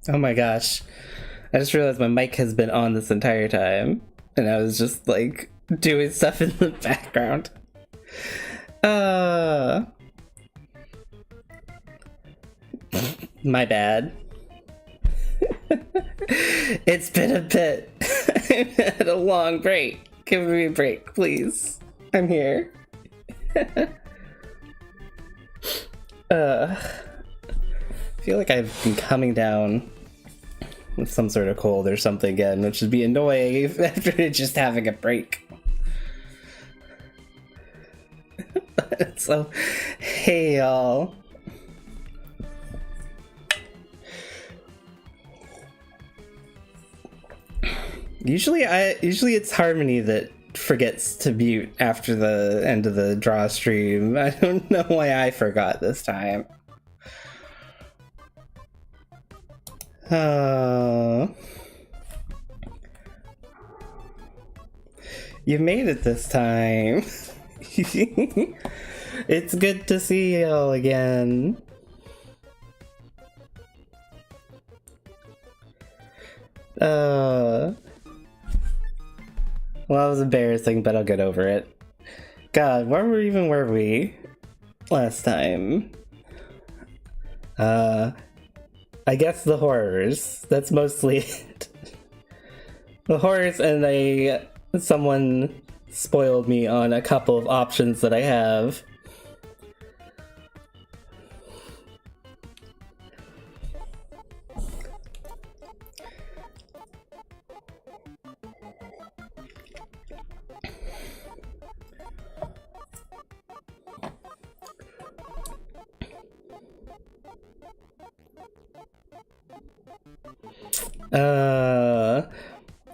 Oh my gosh. I just realized my mic has been on this entire time. And I was just like doing stuff in the background. My bad. It's been a bit. I've had a long break. Give me a break, please. I'm here. I feel like I've been coming down with some sort of cold or something again, which would be annoying after just having a break. So, hey y'all. Usually it's Harmony that forgets to mute after the end of the draw stream. I don't know why I forgot this time. You made it this time. It's good to see y'all again. Well, that was embarrassing, but I'll get over it. God, where were we last time? I guess the horrors. That's mostly it. The horrors, and someone spoiled me on a couple of options that I have.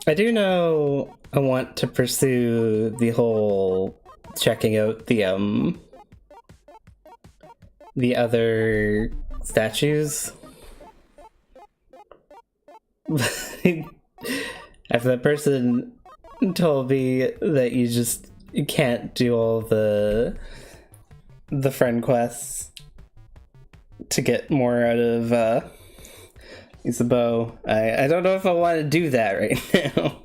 I do know I want to pursue the whole checking out the other statues. After that person told me that you can't do all the friend quests to get more out of Isabeau. I don't know if I want to do that right now.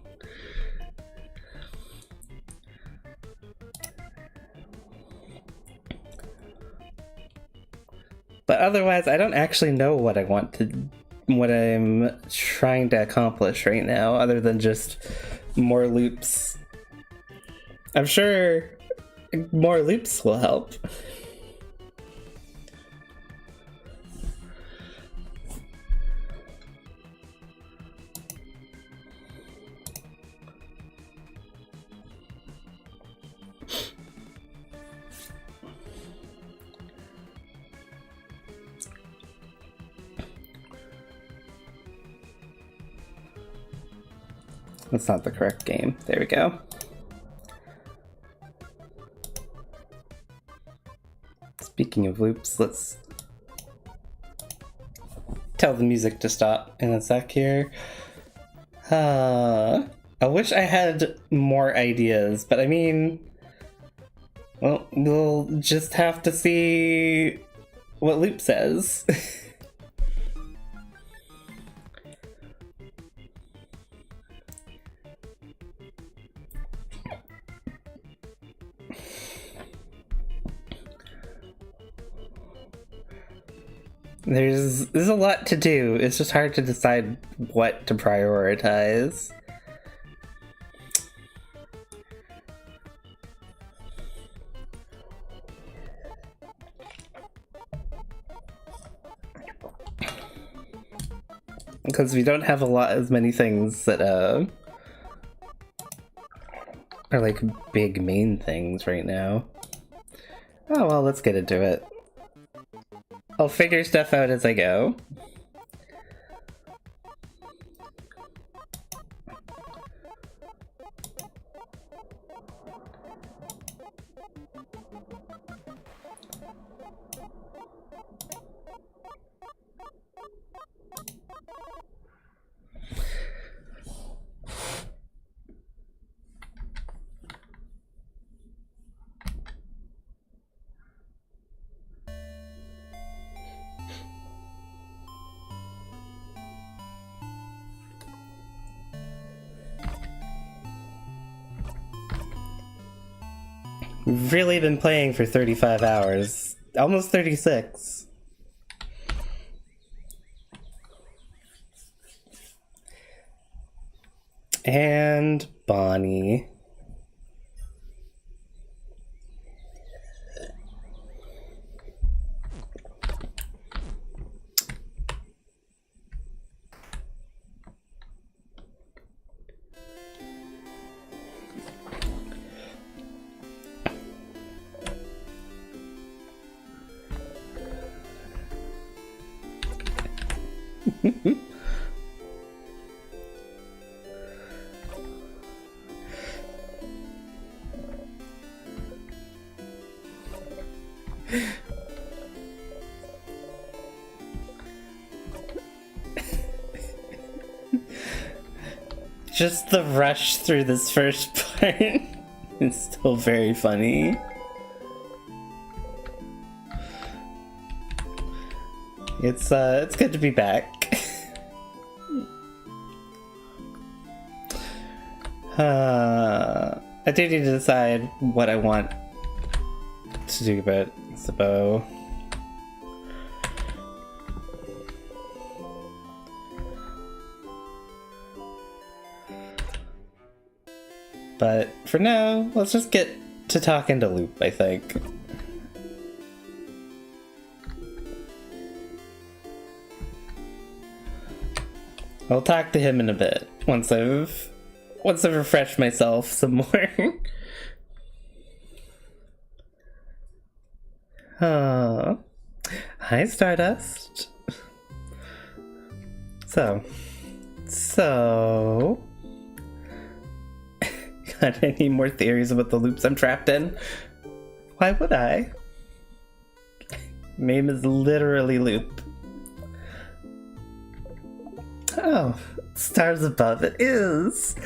But otherwise, I don't actually know what I'm trying to accomplish right now, other than just more loops. I'm sure more loops will help. That's not the correct game. There we go. Speaking of loops, let's tell the music to stop in a sec here. I wish I had more ideas, but I mean, well, we'll just have to see what Loop says. There's a lot to do. It's just hard to decide what to prioritize. Because we don't have as many things that are like big main things right now. Oh well, let's get into it. I'll figure stuff out as I go. We've really been playing for 35 hours. Almost 36. And Bonnie. Just the rush through this first part is still very funny. It's good to be back. I do need to decide what I want to do about Sabot. But for now, let's just get to talking to Loop, I think. I'll talk to him in a bit, once I've refreshed myself some more. Oh. Hi, Stardust. So... Got any more theories about the loops I'm trapped in? Why would I? Name is literally Loop. Oh, stars above it is.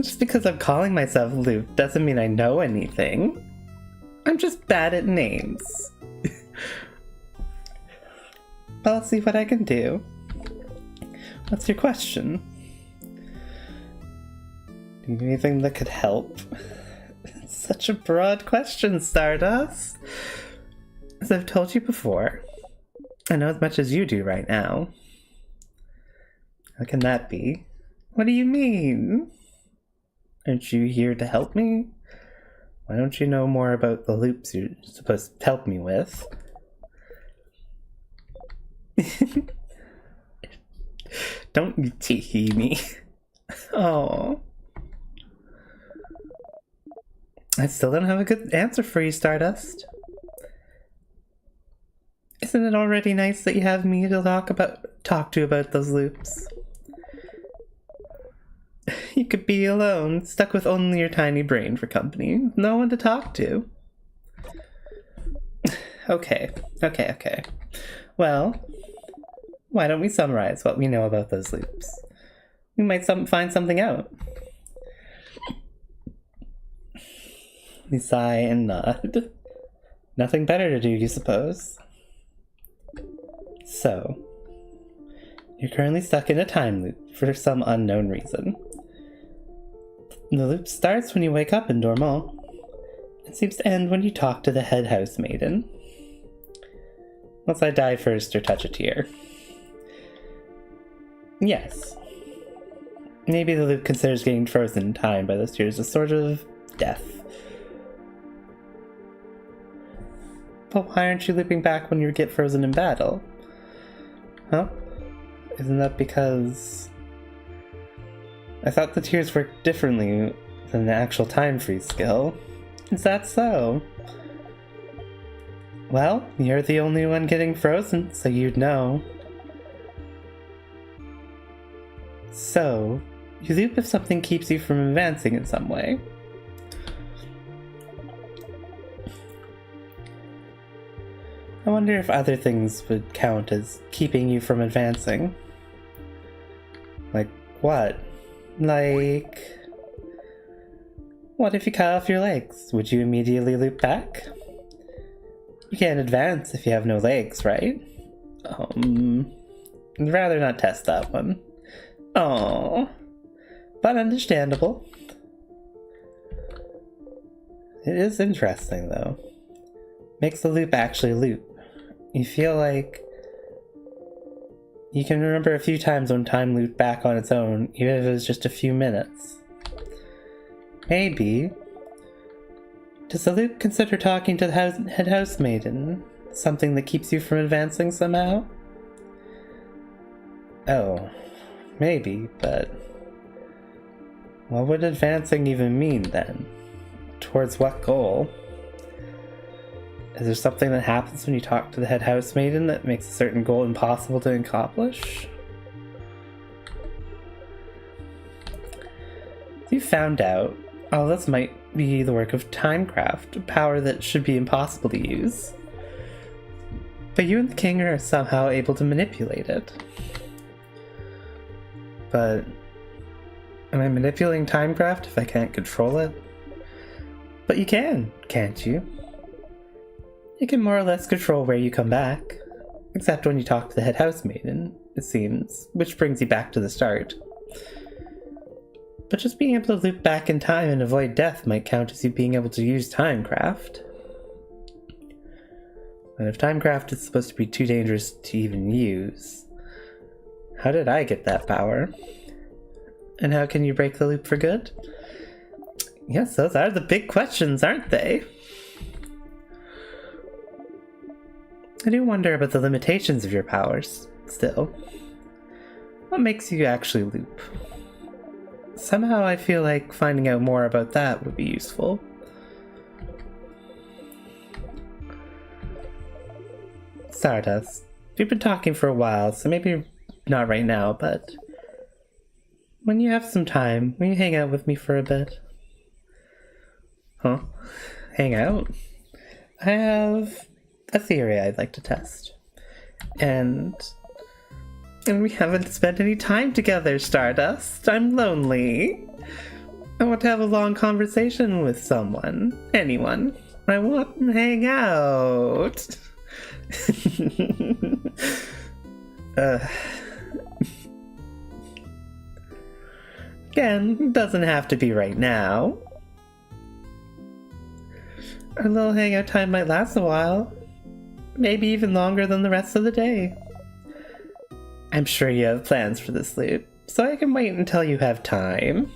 Just because I'm calling myself Loop doesn't mean I know anything. I'm just bad at names. But I'll see what I can do. What's your question? Anything that could help? It's such a broad question, Stardust. As I've told you before, I know as much as you do right now. How can that be? What do you mean? Aren't you here to help me? Why don't you know more about the loops you're supposed to help me with? Don't you tee-hee me. Oh. I still don't have a good answer for you, Stardust. Isn't it already nice that you have me to talk to about those loops? You could be alone, stuck with only your tiny brain for company. No one to talk to. Okay. Well, why don't we summarize what we know about those loops? We might find something out. We sigh and nod. Nothing better to do, you suppose? So, you're currently stuck in a time loop for some unknown reason. The loop starts when you wake up in Dormont. It seems to end when you talk to the head house maiden. Unless I die first or touch a tear. Yes. Maybe the loop considers getting frozen in time by those tears a sort of death. But why aren't you looping back when you get frozen in battle? Huh? Isn't that because... I thought the tears worked differently than the actual time freeze skill. Is that so? Well, you're the only one getting frozen, so you'd know. So, you loop if something keeps you from advancing in some way. I wonder if other things would count as keeping you from advancing. Like what? Like... What if you cut off your legs? Would you immediately loop back? You can't advance if you have no legs, right? I'd rather not test that one. Oh, but understandable. It is interesting, though. Makes the loop actually loop. You feel like you can remember a few times when time looped back on its own, even if it was just a few minutes. Maybe. Does the loop consider talking to the head house maiden something that keeps you from advancing somehow? Oh, maybe, but what would advancing even mean then? Towards what goal? Is there something that happens when you talk to the head house maiden that makes a certain goal impossible to accomplish? You found out. Oh, this might be the work of Timecraft, a power that should be impossible to use. But you and the king are somehow able to manipulate it. But am I manipulating Timecraft if I can't control it? But you can, can't you? You can more or less control where you come back. Except when you talk to the head house maiden, it seems, which brings you back to the start. But just being able to loop back in time and avoid death might count as you being able to use Timecraft. And if Timecraft is supposed to be too dangerous to even use, how did I get that power? And how can you break the loop for good? Yes, those are the big questions, aren't they? I do wonder about the limitations of your powers, still. What makes you actually loop? Somehow I feel like finding out more about that would be useful. Stardust, we've been talking for a while, so maybe not right now, but when you have some time, will you hang out with me for a bit? Huh? Hang out? I have a theory I'd like to test. And we haven't spent any time together, Stardust. I'm lonely. I want to have a long conversation with someone. Anyone. I want to hang out. Again, doesn't have to be right now. Our little hangout time might last a while. Maybe even longer than the rest of the day. I'm sure you have plans for this loop, so I can wait until you have time.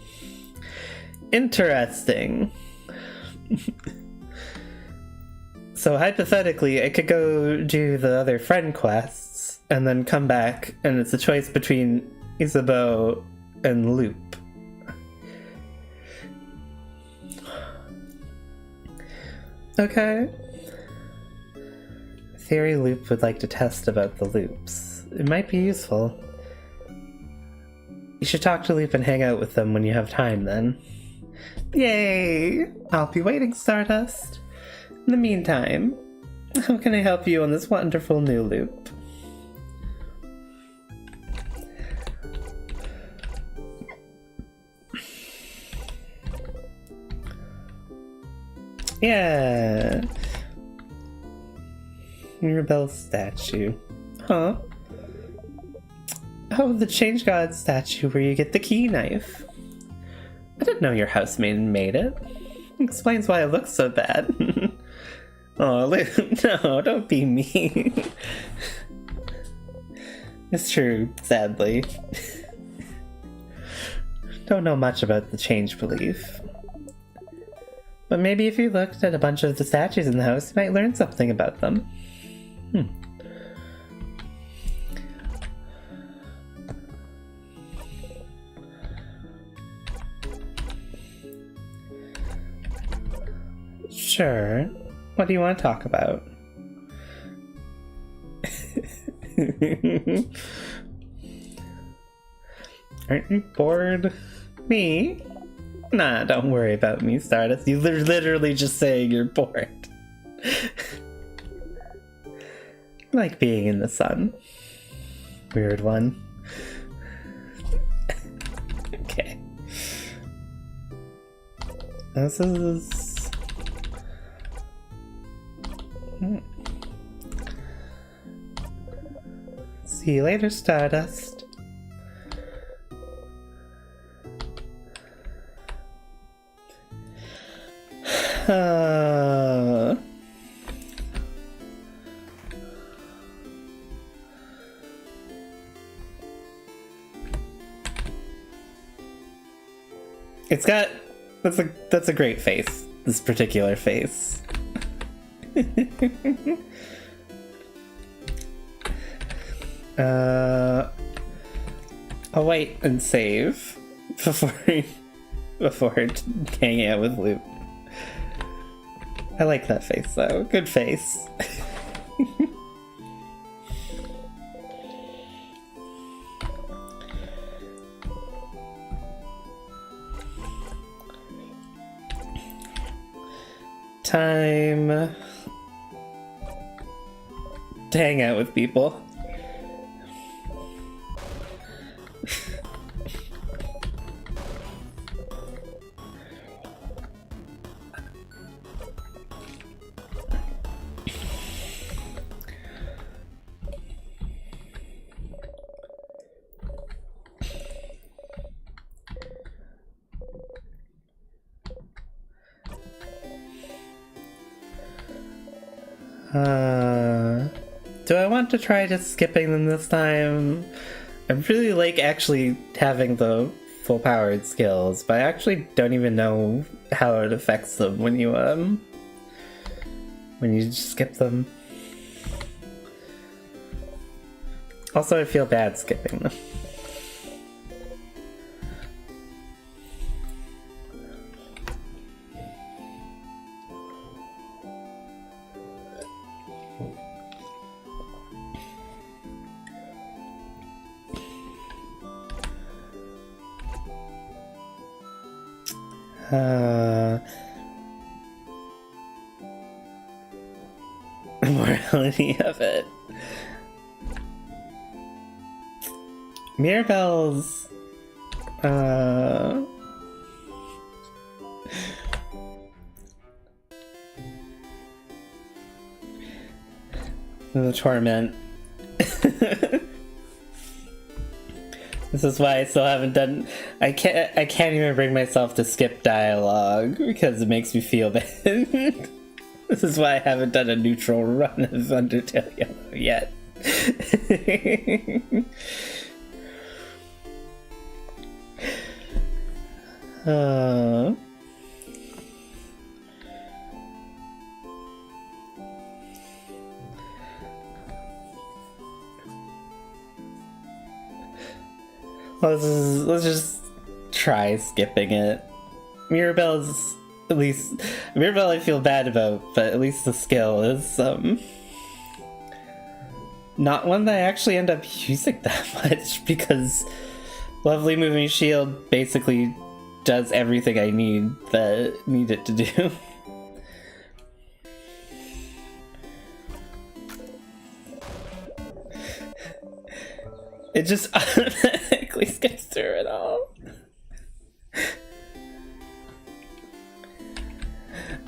Interesting. So hypothetically, I could go do the other friend quests, and then come back, and it's a choice between Isabeau and Loop. Okay. Theory Loop would like to test about the loops. It might be useful. You should talk to Loop and hang out with them when you have time, then. Yay! I'll be waiting, Stardust. In the meantime, how can I help you on this wonderful new loop? Yeah! Mirabelle's statue. Huh? Oh, the Change God statue where you get the key knife. I didn't know your housemaid made it. Explains why it looks so bad. Oh, no, don't be mean. It's true, sadly. Don't know much about the change belief. But maybe if you looked at a bunch of the statues in the house, you might learn something about them. Sure. What do you want to talk about? Aren't you bored? Me? Nah, don't worry about me, Stardust. You're literally just saying you're bored. Like being in the sun. Weird one. Okay. This is... See you later, Stardust. It's got... That's a great face. This particular face. I'll wait and save before hanging out with Luke. I like that face though. Good face. Time to hang out with people. Do I want to try just skipping them this time? I really like actually having the full powered skills, but I actually don't even know how it affects them when you just skip them. Also, I feel bad skipping them. Morality of it. Mirabelle's the torment. This is why I still haven't done... I can't even bring myself to skip dialogue because it makes me feel bad. This is why I haven't done a neutral run of Undertale Yellow yet. Let's just try skipping it. Mirabelle's... At least... Mirabelle I feel bad about, but at least the skill is, not one that I actually end up using that much, because Lovely Moving Shield basically does everything I need it to do. It just automatically skips through it all.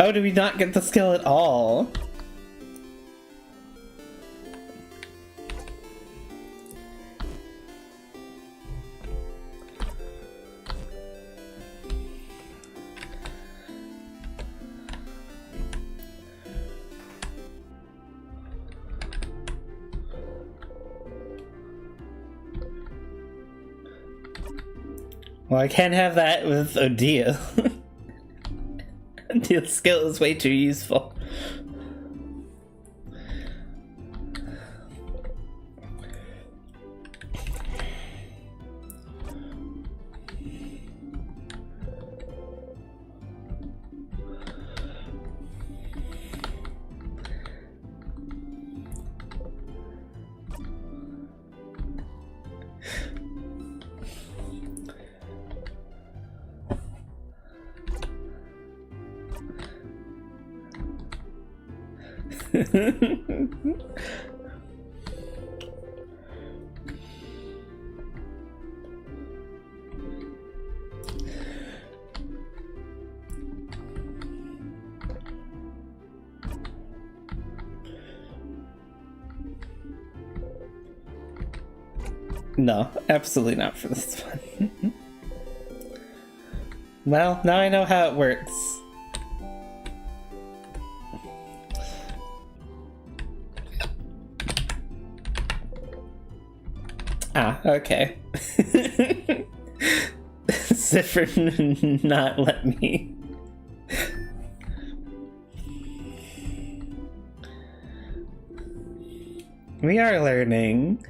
Oh, did we not get the skill at all? Well, I can't have that with Odia. Odia's skill is way too useful. No, absolutely not for this one. Well, now I know how it works. Ah, okay. Ziffer not let me. We are learning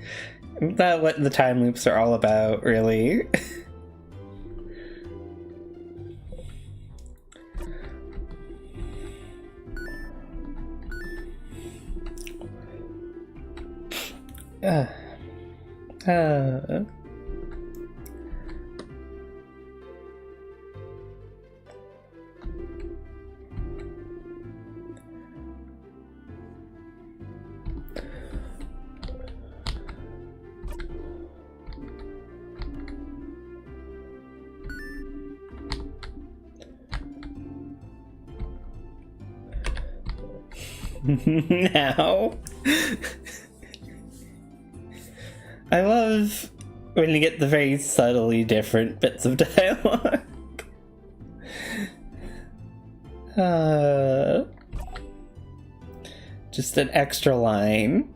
about what the time loops are all about, really. Now. I love when you get the very subtly different bits of dialogue. Just an extra line.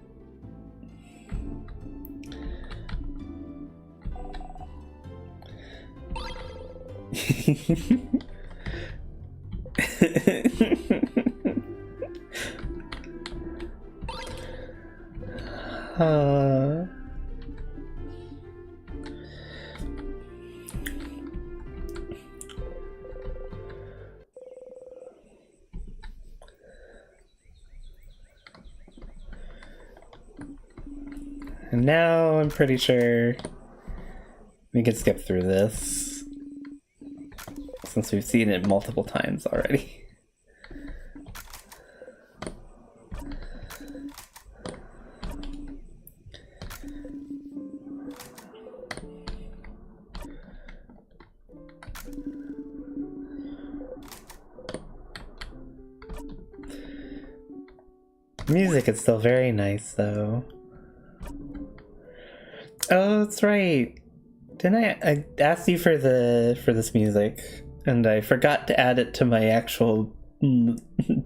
And now I'm pretty sure we can skip through this, since we've seen it multiple times already. Music is still very nice, though. Oh, that's right. Didn't I asked you for this music, and I forgot to add it to my actual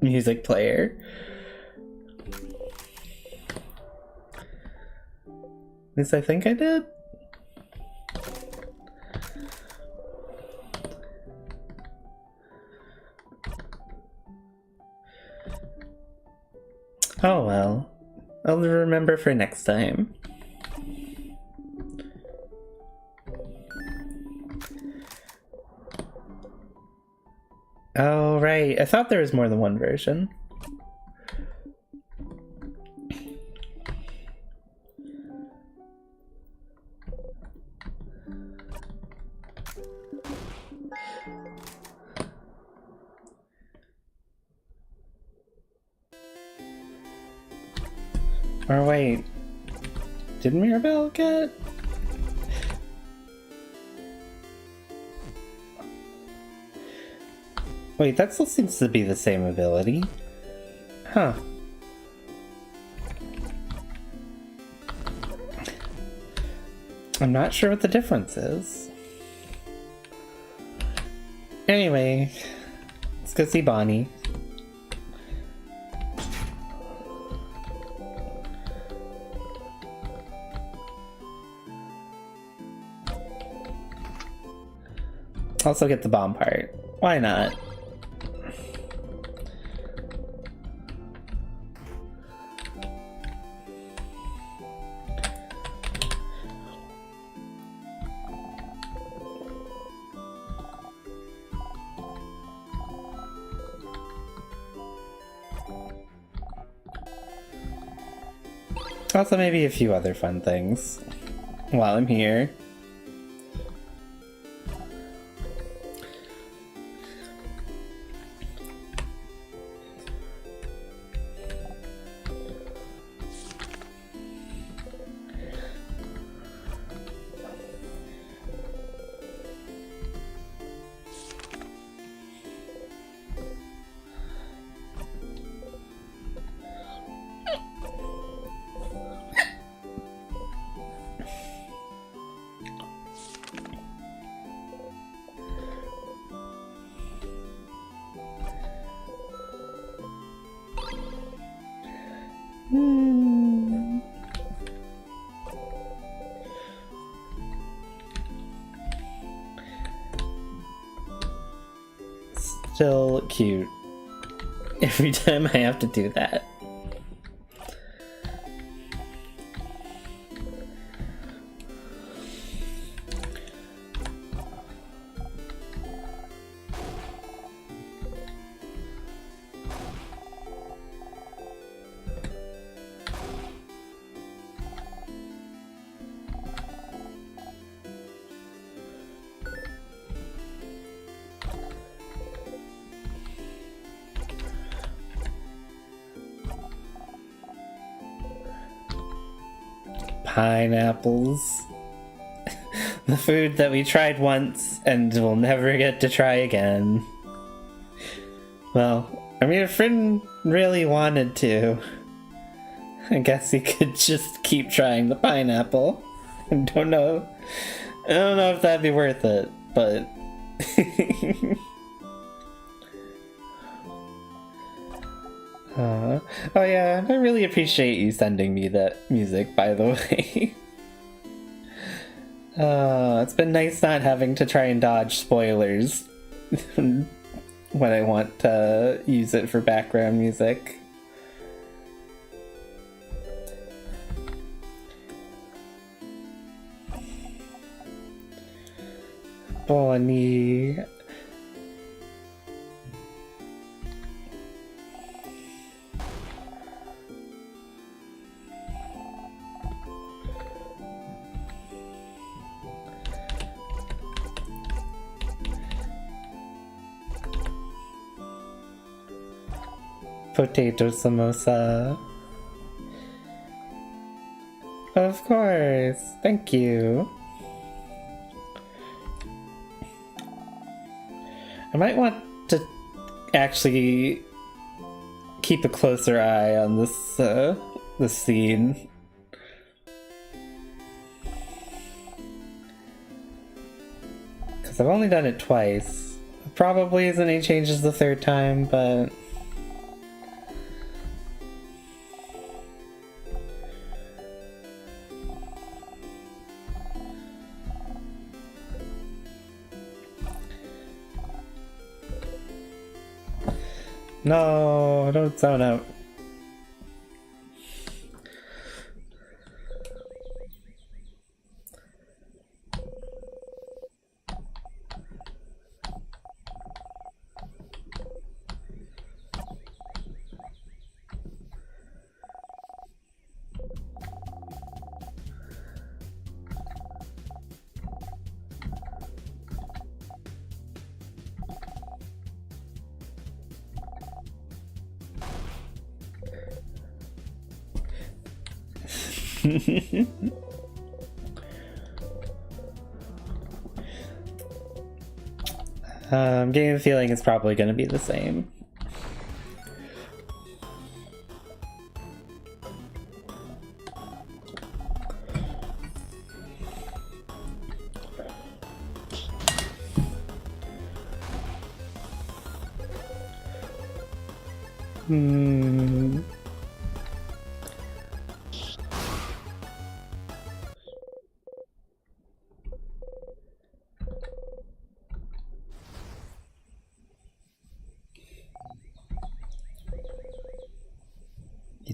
music player. At least I think I did. Oh well. I'll remember for next time. Oh, right. I thought there was more than one version. Or wait, did Mirabelle get? Wait, that still seems to be the same ability. Huh. I'm not sure what the difference is. Anyway, let's go see Bonnie. Also get the bomb part. Why not? Also maybe a few other fun things while I'm here. Still cute. Every time I have to do that. Pineapples. The food that we tried once and will never get to try again. Well, I mean, if Frin really wanted to, I guess he could just keep trying the pineapple. I don't know if that'd be worth it, but... Oh yeah, I really appreciate you sending me that music, by the way. It's been nice not having to try and dodge spoilers when I want to use it for background music. Bonnie. Potato samosa. Of course. Thank you. I might want to actually keep a closer eye on this scene. Because I've only done it twice. Probably isn't any changes the third time, but... No, don't zone out. I'm getting the feeling it's probably going to be the same.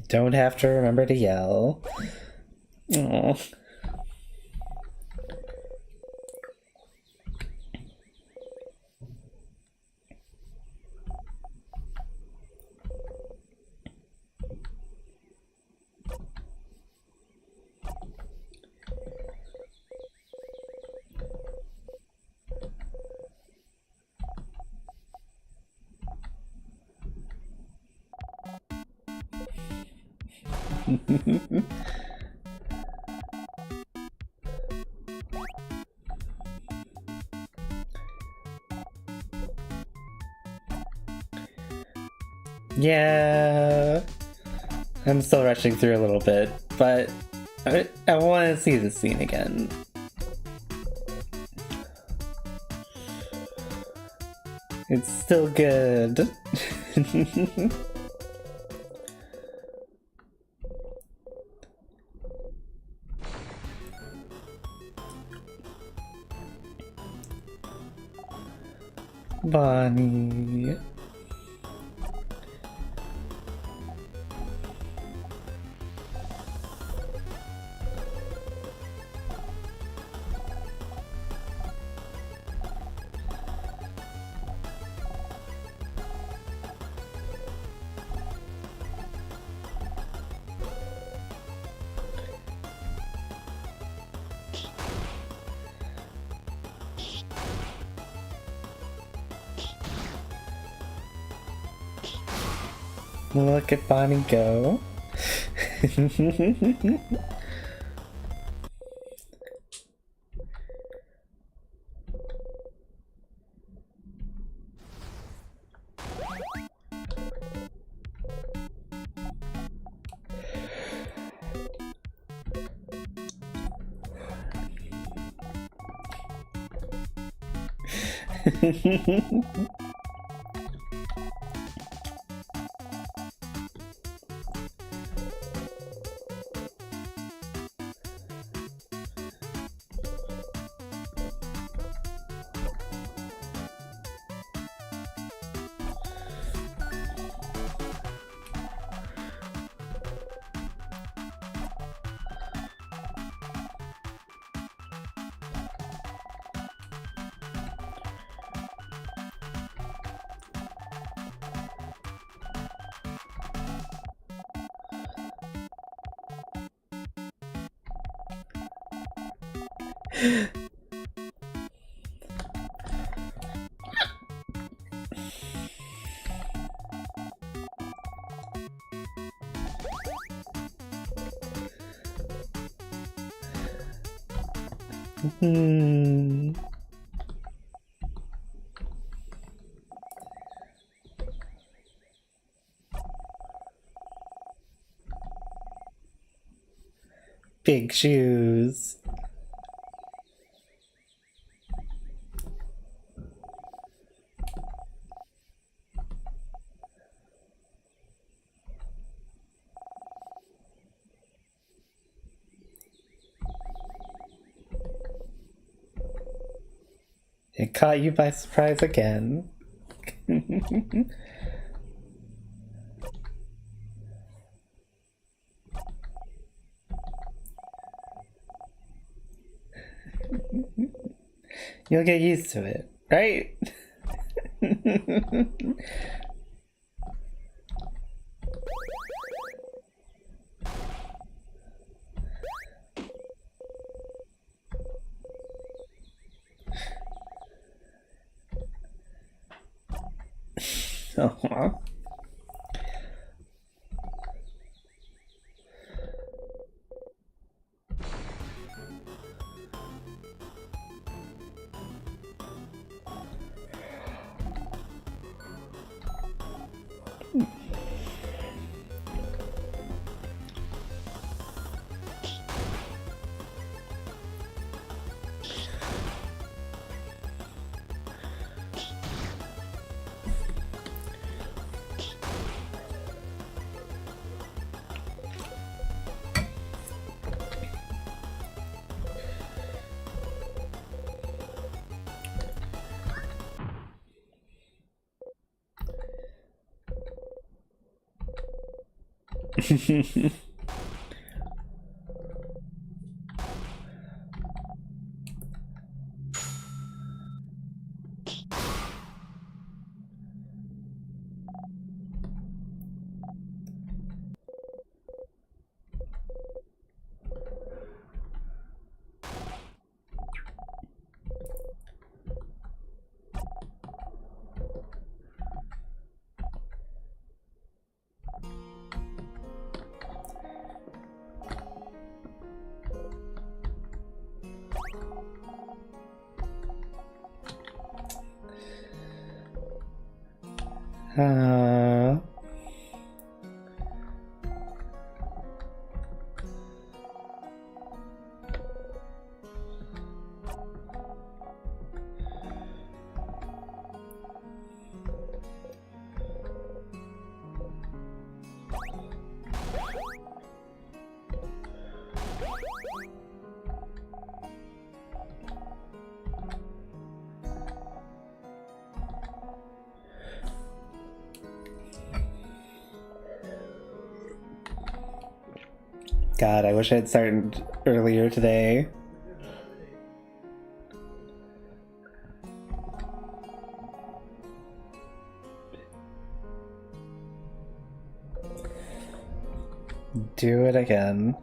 don't have to remember to yell. Aww. Yeah, I'm still rushing through a little bit, but I want to see this scene again. It's still good. Bonnie. Look at Bonnie go. Big shoes. It caught you by surprise again. You'll get used to it, right? Aww. Uh... God, I wish I had started earlier today. Do it again.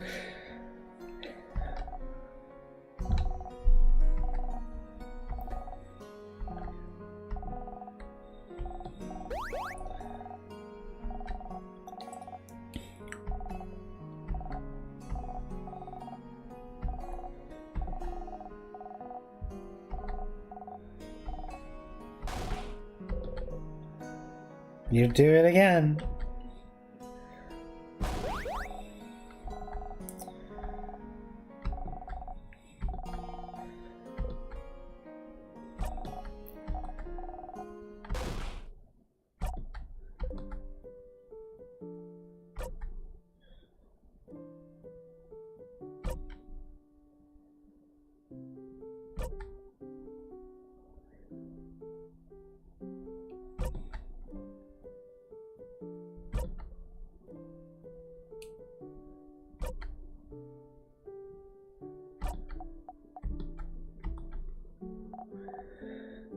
You do it again.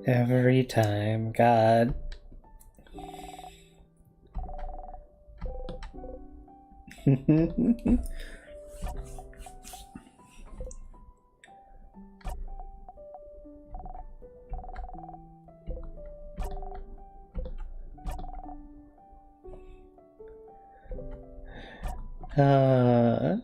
Every time, God. uh...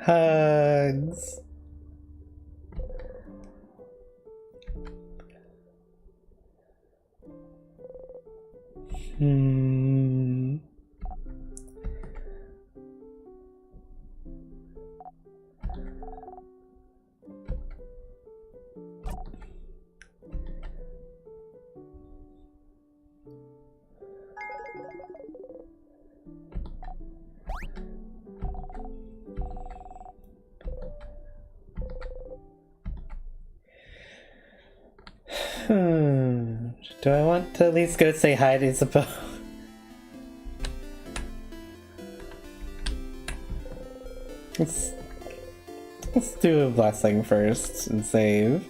Hugs. Hmm. Do I want to at least go say hi to Isabeau? Let's do a blessing first and save.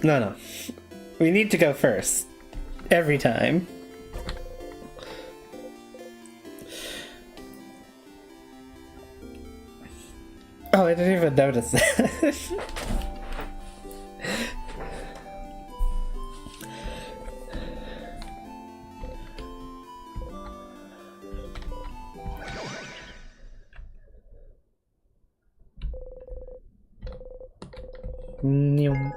No. We need to go first. Every time. Oh, I didn't even notice that. Nyum.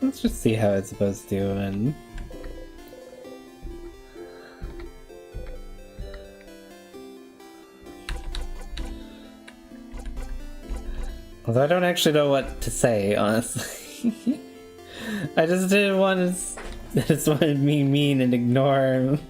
Let's just see how it's supposed to, and... Although I don't actually know what to say, honestly. I just didn't want to... I just wanted to be mean and ignore him.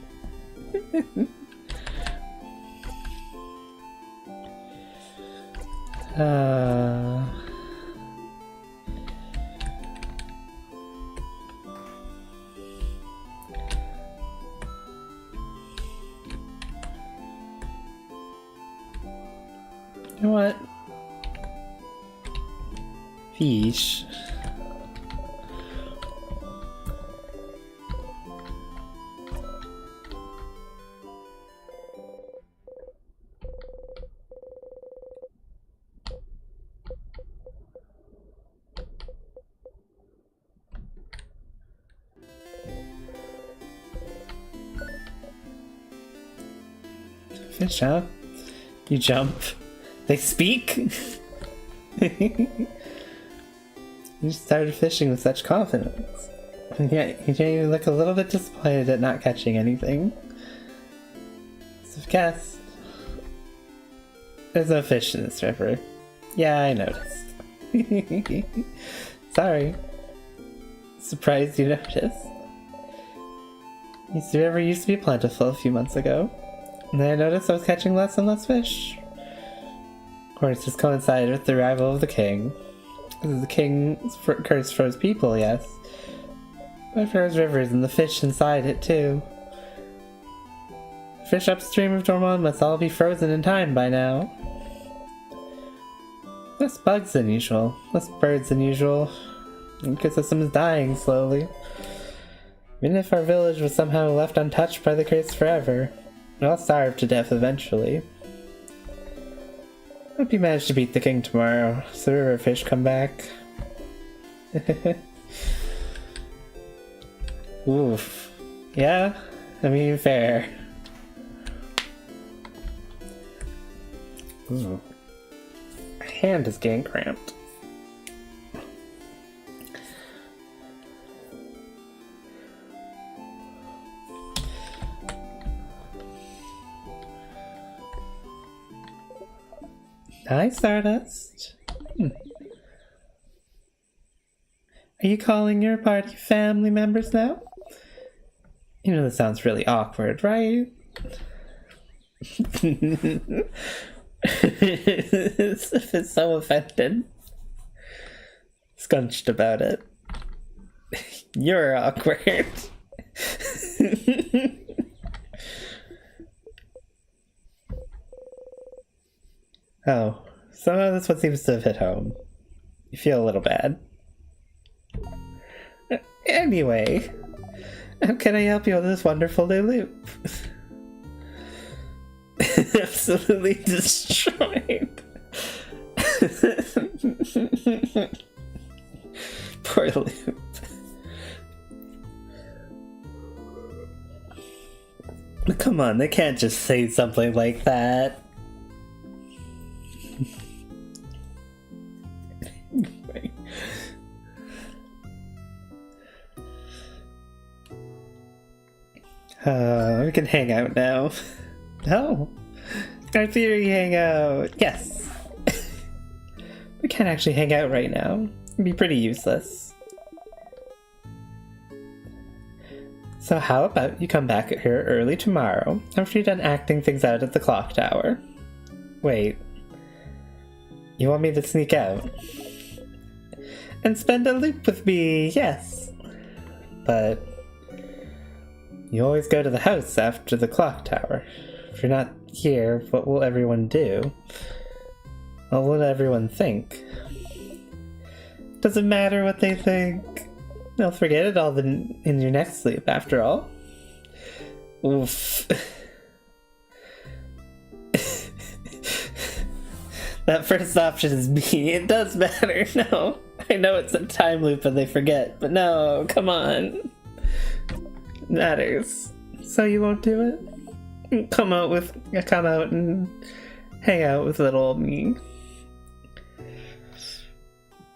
You know what? Fish. Fish, huh? You jump. They speak? You started fishing with such confidence. And yet, you look a little bit disappointed at not catching anything. So guess. There's no fish in this river. Yeah, I noticed. Sorry. Surprised you noticed. The river used to be plentiful a few months ago. And then I noticed I was catching less and less fish. Of course, this coincided with the arrival of the king. The king's curse froze people, yes. But it froze rivers and the fish inside it, too. Fish upstream of Dormont must all be frozen in time by now. Less bugs than usual, less birds than usual. The ecosystem is dying slowly. Even if our village was somehow left untouched by the curse forever, we'll all starve to death eventually. I hope you manage to beat the king tomorrow, so the river fish come back. Oof. Yeah? I mean, fair. Ooh. My hand is getting cramped. Hi, Stardust. Are you calling your party family members now? You know, this sounds really awkward, right? It's so offended. Scunched about it. You're awkward. Oh, somehow this one seems to have hit home. You feel a little bad. Anyway, how can I help you with this wonderful new loop? Absolutely destroyed. Poor loop. Come on, they can't just say something like that. We can hang out now. Oh, our theory hangout. Yes. We can't actually hang out right now. It'd be pretty useless. So how about you come back here early tomorrow after you're done acting things out at the clock tower? Wait. You want me to sneak out? And spend a loop with me, yes. But you always go to the house after the clock tower. If you're not here, what will everyone do? What will everyone think? Doesn't matter what they think. They'll forget it all in your next sleep, after all. Oof. That first option is me. It does matter. No. I know it's a time loop and they forget, but no, come on. It matters. So you won't do it? Come out and hang out with little old me.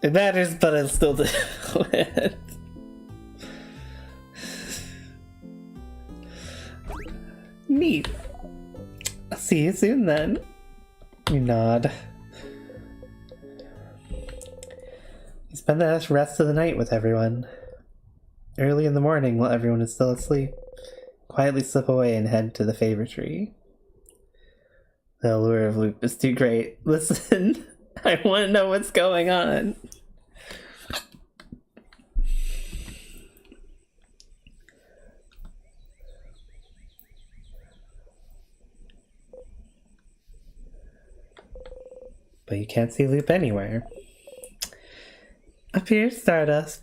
It matters, but I'll still do it. Neat. I'll see you soon then. You nod. You spend the rest of the night with everyone. Early in the morning, while everyone is still asleep, quietly slip away and head to the favor tree. The allure of Loop is too great. Listen, I want to know what's going on. But you can't see Loop anywhere. Up here, Stardust.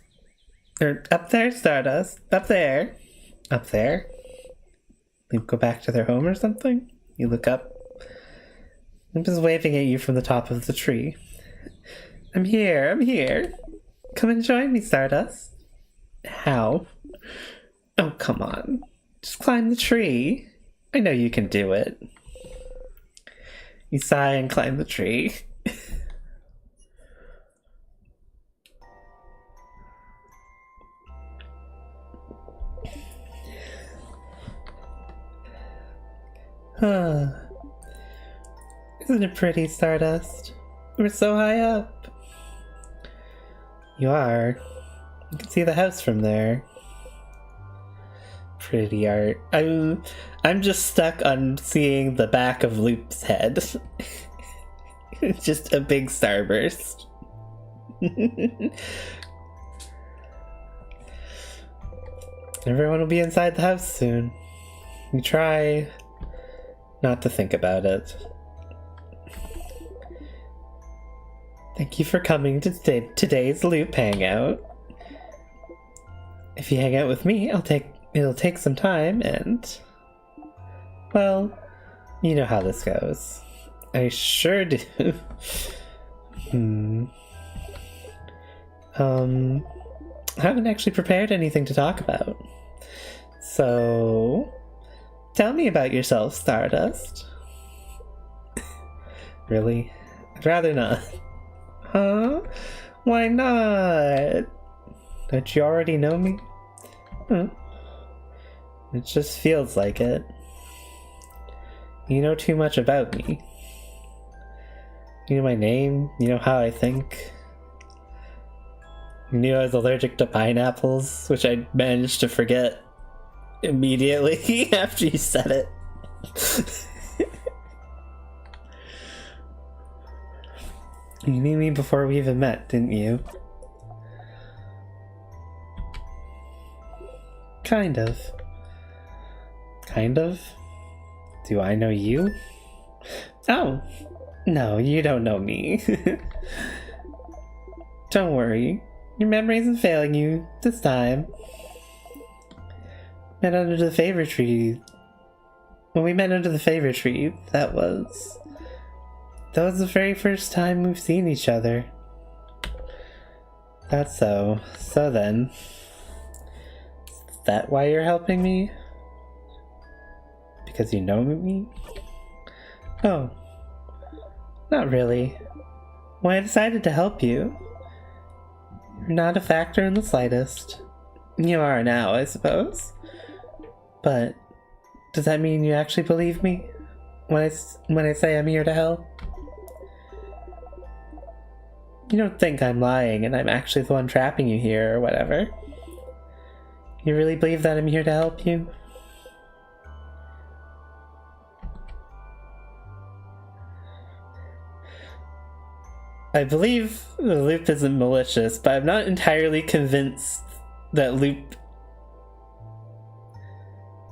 Or up there, Stardust. Up there. Up there. Loop go back to their home or something? You look up. Loop is waving at you from the top of the tree. I'm here, I'm here. Come and join me, Stardust. How? Oh, come on. Just climb the tree. I know you can do it. You sigh and climb the tree. Isn't it pretty, Stardust? We're so high up. You are. You can see the house from there. Pretty art. I'm just stuck on seeing the back of Loop's head. It's just a big starburst. Everyone will be inside the house soon. You try not to think about it. Thank you for coming to today's Loop hangout. If you hang out with me, it'll take some time and, well, you know how this goes. I sure do. I haven't actually prepared anything to talk about. So, tell me about yourself, Stardust. Really? I'd rather not. Huh? Why not? Don't you already know me? It just feels like it. You know too much about me. You know my name, you know how I think. You knew I was allergic to pineapples, which I managed to forget immediately after you said it. You knew me before we even met, didn't you? Kind of. Kind of? Do I know you? Oh! No, you don't know me. Don't worry. Your memory isn't failing you this time. Met under the favor tree. When we met under the favor tree, that was the very first time we've seen each other. That's so. So then, is that why you're helping me? Because you know me? Oh. Not really. When I decided to help you, you're not a factor in the slightest. You are now, I suppose. But does that mean you actually believe me when I say I'm here to help? You don't think I'm lying and I'm actually the one trapping you here or whatever? You really believe that I'm here to help you? I believe the Loop isn't malicious, but I'm not entirely convinced that Loop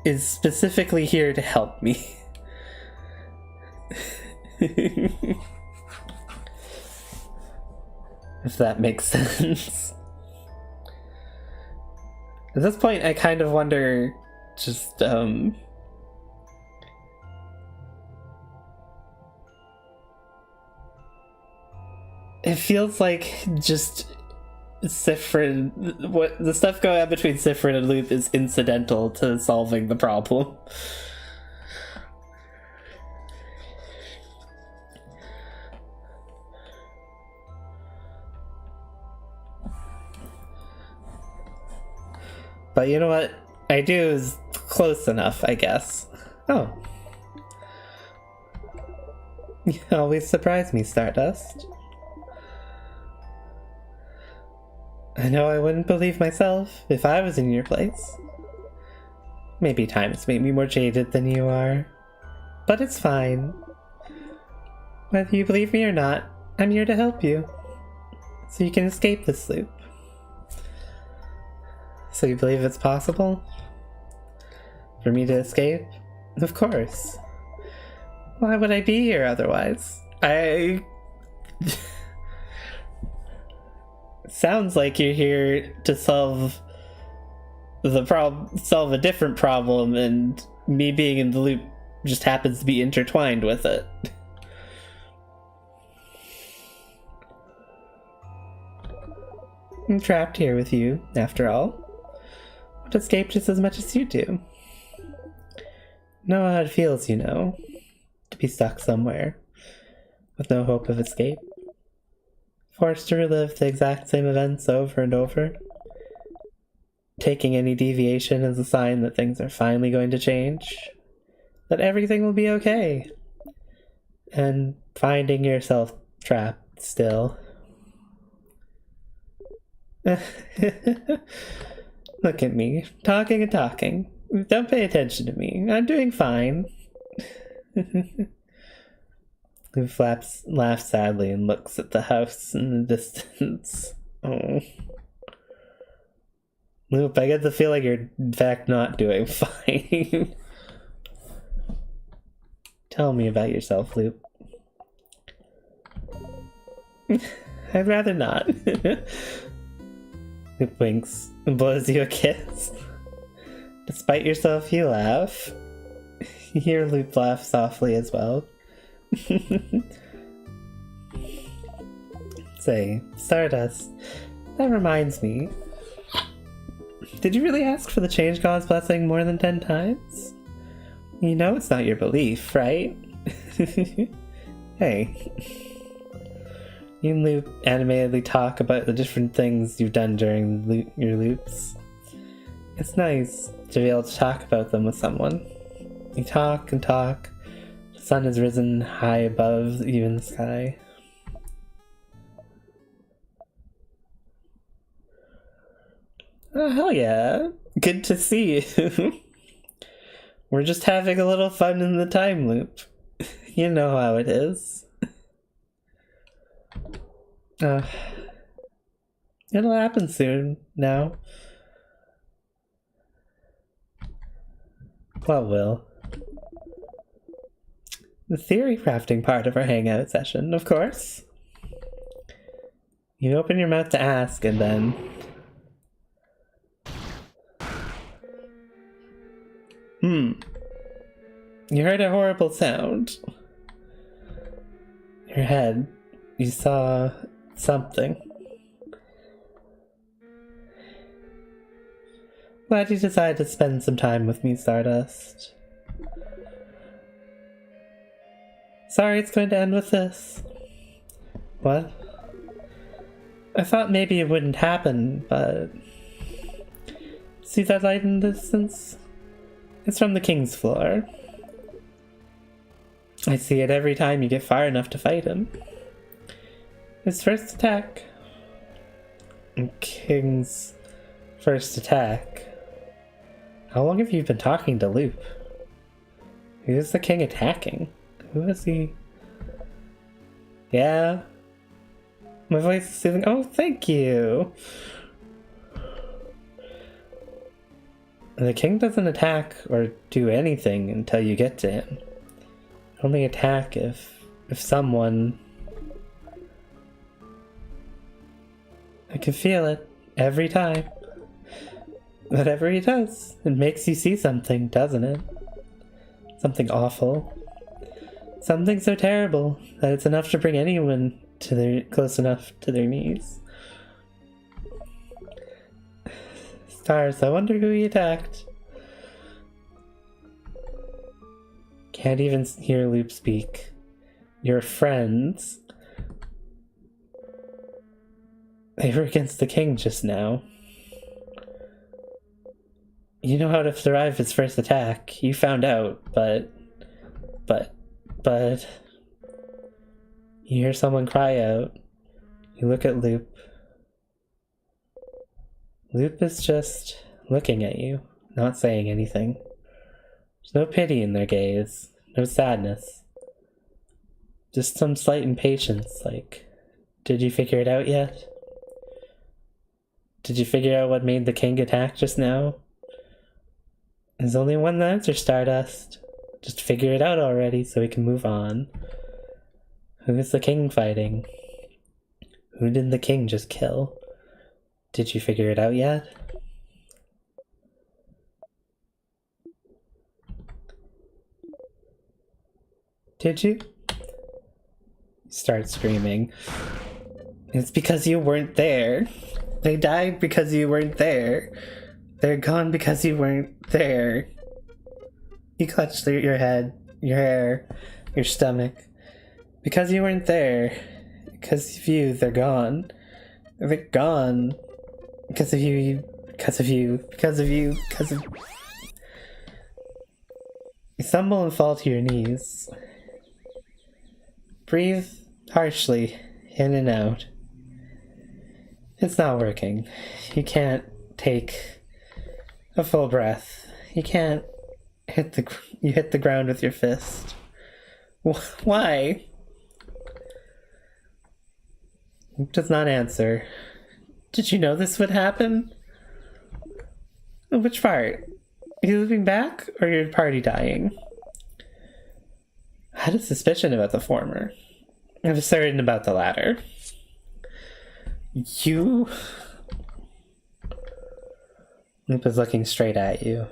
is specifically here to help me. If that makes sense. At this point, I kind of wonder, just, it feels like just Siffrin, what the stuff going on between Siffrin and Loop is incidental to solving the problem. But you know what I do is close enough, I guess. Oh. You always surprise me, Stardust. I know I wouldn't believe myself if I was in your place. Maybe time has made me more jaded than you are. But it's fine. Whether you believe me or not, I'm here to help you. So you can escape this loop. So you believe it's possible? For me to escape? Of course. Why would I be here otherwise? Sounds like you're here to solve a different problem, and me being in the loop just happens to be intertwined with it. I'm trapped here with you, after all. I would escape just as much as you do. Know how it feels, you know, to be stuck somewhere, with no hope of escape. Forced to relive the exact same events over and over. Taking any deviation as a sign that things are finally going to change. That everything will be okay. And finding yourself trapped still. Look at me, talking and talking. Don't pay attention to me. I'm doing fine. He laughs sadly and looks at the house in the distance. Oh. Loop, I get the feel like you're in fact not doing fine. Tell me about yourself, Loop. I'd rather not. Loop winks and blows you a kiss. Despite yourself, you laugh. You hear Loop laugh softly as well. Say, Stardust, that reminds me. Did you really ask for the Change God's blessing more than 10 times? You know it's not your belief, right? Hey. You and Loop animatedly talk about the different things you've done during your loops. It's nice to be able to talk about them with someone. You talk and talk. The sun has risen high above even the sky. Oh, hell yeah. Good to see you. We're just having a little fun in the time loop. You know how it is. It'll happen soon now. What will? The theory crafting part of our hangout session, of course. You open your mouth to ask and then... You heard a horrible sound. Your head. You saw something. Glad you decided to spend some time with me, Stardust. Sorry it's going to end with this. What? I thought maybe it wouldn't happen, but... See that light in the distance? It's from the King's floor. I see it every time you get far enough to fight him. His first attack. King's first attack. How long have you been talking to Loop? Who is the king attacking? Who is he? Yeah. My voice is soothing. Oh, thank you. The king doesn't attack or do anything until you get to him. Only attack if someone... I can feel it every time. Whatever he does, it makes you see something, doesn't it? Something awful. Something so terrible that it's enough to bring anyone to close enough to their knees. Stars, I wonder who he attacked. Can't even hear Loop speak. Your friends. They were against the king just now. You know how to survive his first attack. You found out, but... You hear someone cry out. You look at Loop. Loop is just looking at you, not saying anything. There's no pity in their gaze, no sadness. Just some slight impatience, like, did you figure it out yet? Did you figure out what made the king attack just now? There's only one answer, Stardust. Just figure it out already so we can move on. Who is the king fighting? Who did the king just kill? Did you figure it out yet? Did you? Start screaming. It's because you weren't there. They died because you weren't there. They're gone because you weren't there. You clutched your head, your hair, your stomach. Because you weren't there. Because of you, they're gone. They're gone. Because of you, because of you, because of you, because of... You stumble and fall to your knees. Breathe harshly, in and out. It's not working. You can't take a full breath. You can't you hit the ground with your fist. Why? Does not answer. Did you know this would happen? Which part? Are you moving back, or your party dying? I had a suspicion about the former. I was certain about the latter. You... Loop is looking straight at you.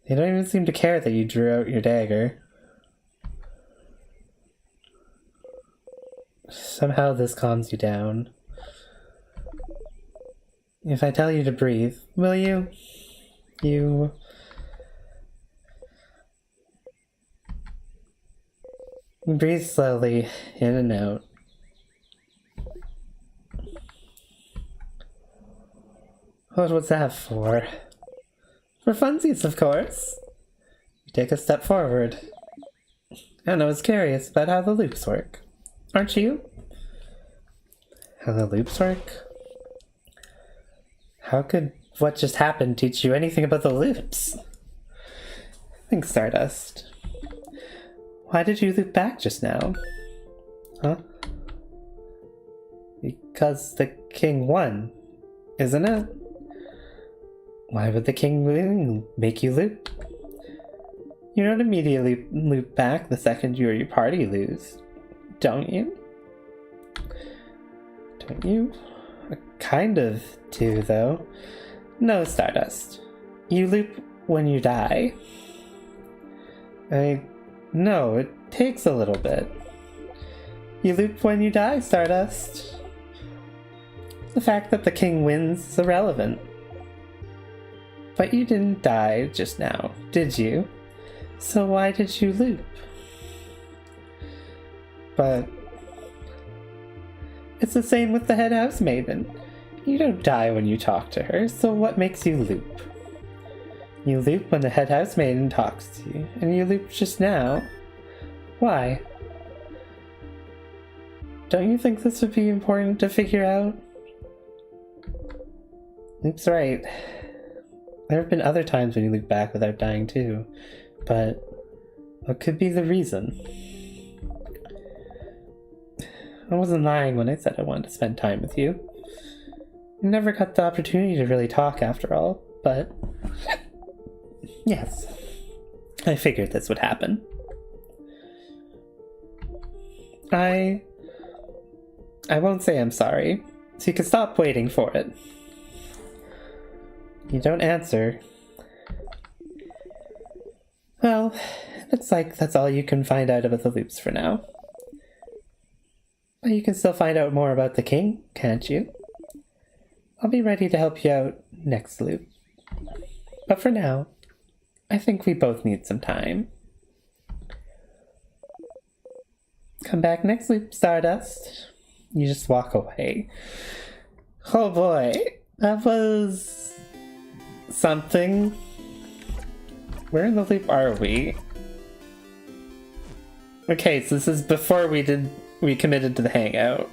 You don't even seem to care that you drew out your dagger. Somehow this calms you down. If I tell you to breathe, will you? You... Breathe slowly, in and out. What was that for? For funsies, of course. You take a step forward. And I was curious about how the loops work. Aren't you? How the loops work? How could what just happened teach you anything about the loops? Think, Stardust. Why did you loop back just now? Huh? Because the king won, isn't it? Why would the king make you loop? You don't immediately loop back the second you or your party lose, don't you? Don't you? Kind of do, though. No, Stardust. You loop when you die. No, it takes a little bit. You loop when you die, Stardust. The fact that the king wins is irrelevant. But you didn't die just now, did you? So why did you loop? But... it's the same with the head house maiden. You don't die when you talk to her, so what makes you loop? You loop when the head house maiden talks to you, and you looped just now. Why? Don't you think this would be important to figure out? Loop's right. There have been other times when you loop back without dying too, but what could be the reason? I wasn't lying when I said I wanted to spend time with you. I never got the opportunity to really talk after all, but... yes, I figured this would happen. I won't say I'm sorry, so you can stop waiting for it. You don't answer. Well, it's like that's all you can find out about the loops for now. But you can still find out more about the king, can't you? I'll be ready to help you out next loop. But for now, I think we both need some time. Come back next loop, Stardust. You just walk away. Oh boy, that was something. Where in the loop are we? Okay, so this is before we committed to the hangout.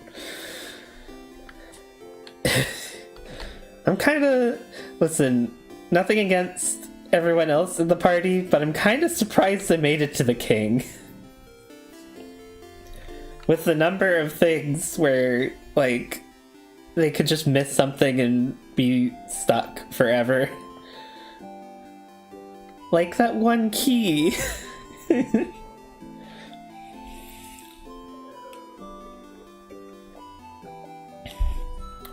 I'm kinda... Listen, nothing against everyone else in the party, but I'm kinda surprised they made it to the king. With the number of things where, like, they could just miss something and be stuck forever. Like that one key.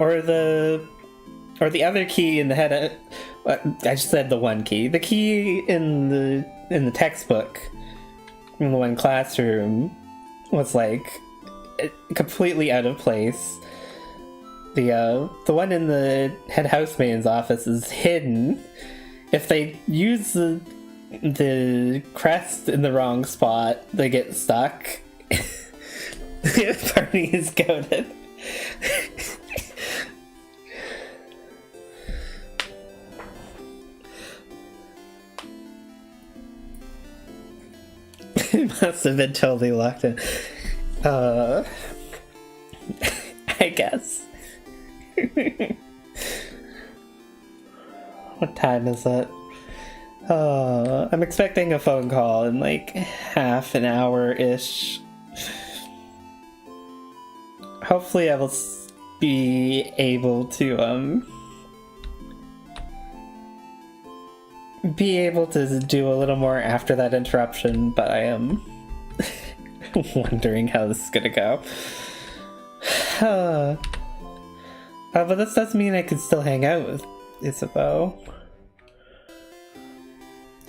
Or the other key in the head. I just said the one key. The key in the textbook in the one classroom was like completely out of place. The one in the head housemaid's office is hidden. If they use the crest in the wrong spot, they get stuck. The party is goated. It must have been totally locked in. I guess. What time is it? I'm expecting a phone call in like half an hour-ish. Hopefully I will be able to do a little more after that interruption, but I am wondering how this is gonna go. But this does mean I could still hang out with Isabeau.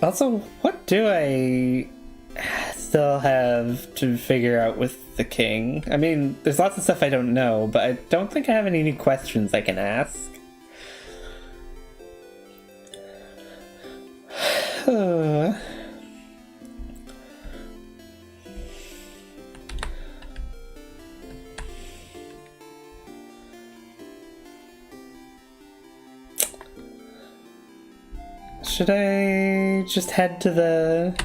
Also, what do I still have to figure out with the king? I mean, there's lots of stuff I don't know, but I don't think I have any new questions I can ask. Should I just head to the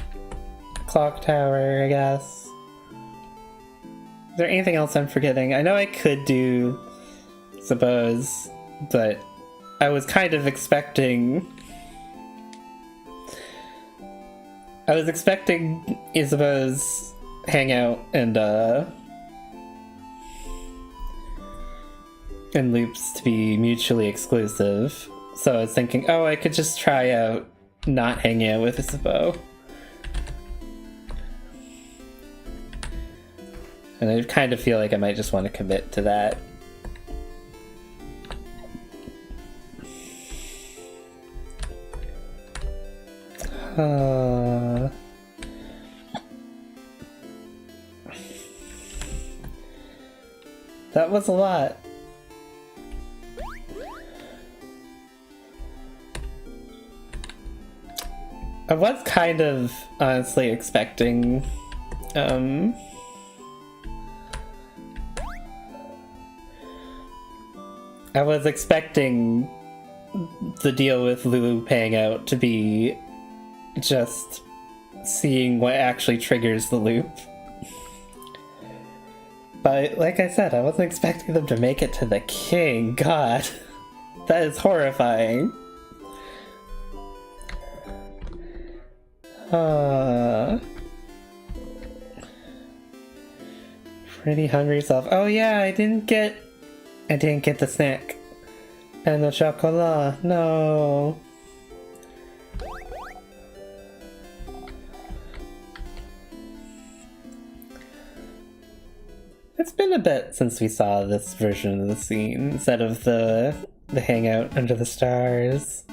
clock tower, I guess? Is there anything else I'm forgetting? I know I could do suppose, but I was kind of expecting... Isabeau's hangout and loops to be mutually exclusive. So I was thinking, oh, I could just try out not hanging out with Isabeau. And I kind of feel like I might just want to commit to that. That was a lot. I was kind of honestly expecting I was expecting the deal with Lulu paying out to be just seeing what actually triggers the loop. But like I said, I wasn't expecting them to make it to the king. God, that is horrifying. Pretty hungry self. Oh yeah, I didn't get the snack. And the chocolat. No. It's been a bit since we saw this version of the scene instead of the hangout under the stars.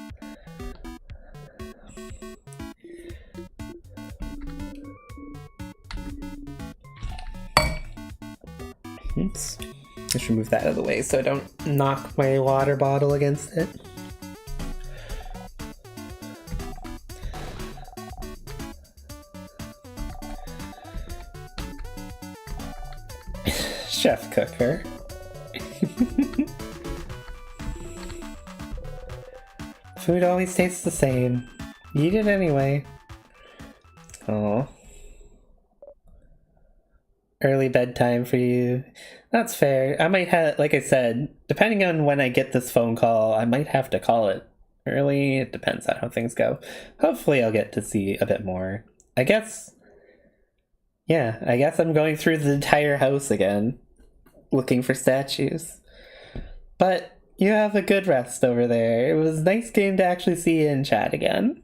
Oops. I should move that out of the way so I don't knock my water bottle against it. Chef cooker. Food always tastes the same. Eat it anyway. Oh. Early bedtime for you. That's fair. I might have, like I said, depending on when I get this phone call, I might have to call it early. It depends on how things go. Hopefully I'll get to see a bit more. I guess I'm going through the entire house again, looking for statues. But you have a good rest over there. It was a nice game to actually see you in chat again.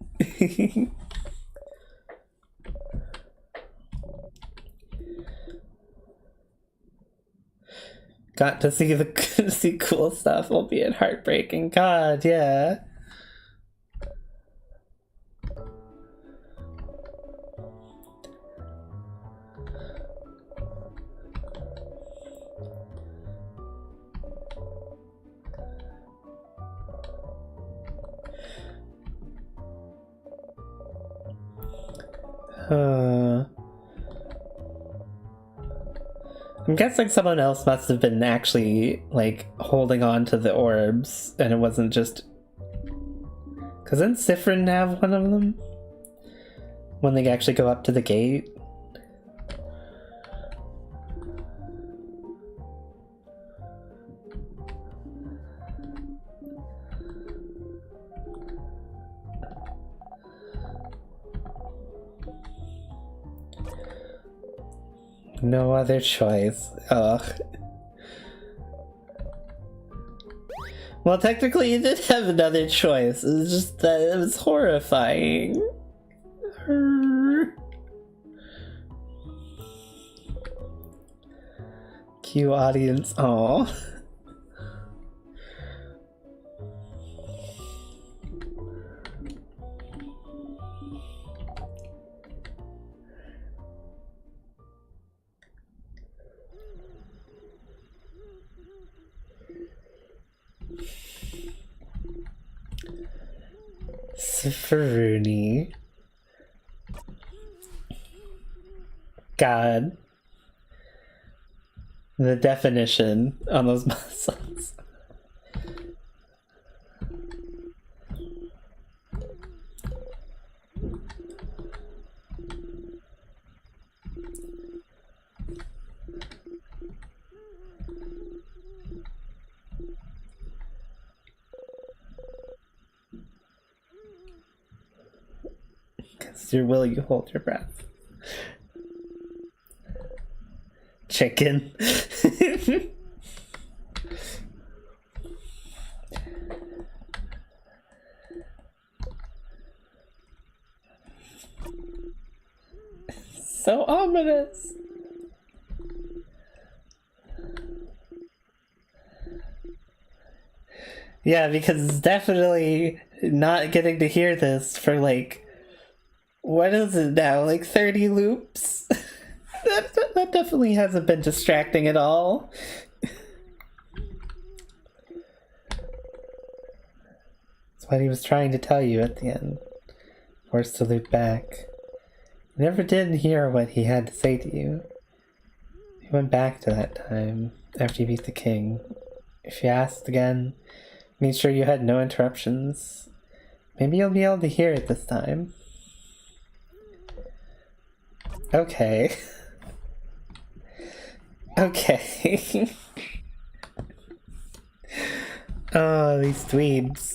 Got to see cool stuff, albeit heartbreaking. God, yeah. I'm guessing someone else must have been actually, like, holding on to the orbs, and it wasn't just... Because didn't Siffrin have one of them? When they actually go up to the gate? No other choice. Ugh. Well, technically you did have another choice. It was just that it was horrifying. Cue audience. Aw. Sifruni. God. The definition on those muscles. Because your will, you hold your breath. Chicken. So ominous. Yeah, because it's definitely not getting to hear this for like, what is it now, like 30 loops? that definitely hasn't been distracting at all. That's what he was trying to tell you at the end. Forced to loop back. You never did hear what he had to say to you. He went back to that time, after you beat the king. If you asked again, made sure you had no interruptions. Maybe you'll be able to hear it this time. Okay. Okay. Oh, these dweebs.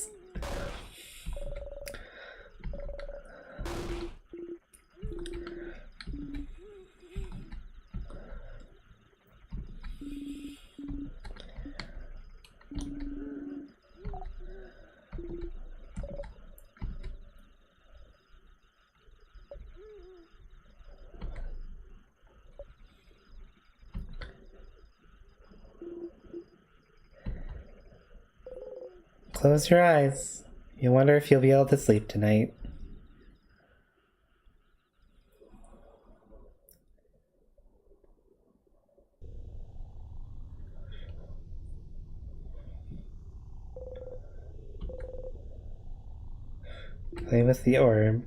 Close your eyes. You wonder if you'll be able to sleep tonight. Play with the orb.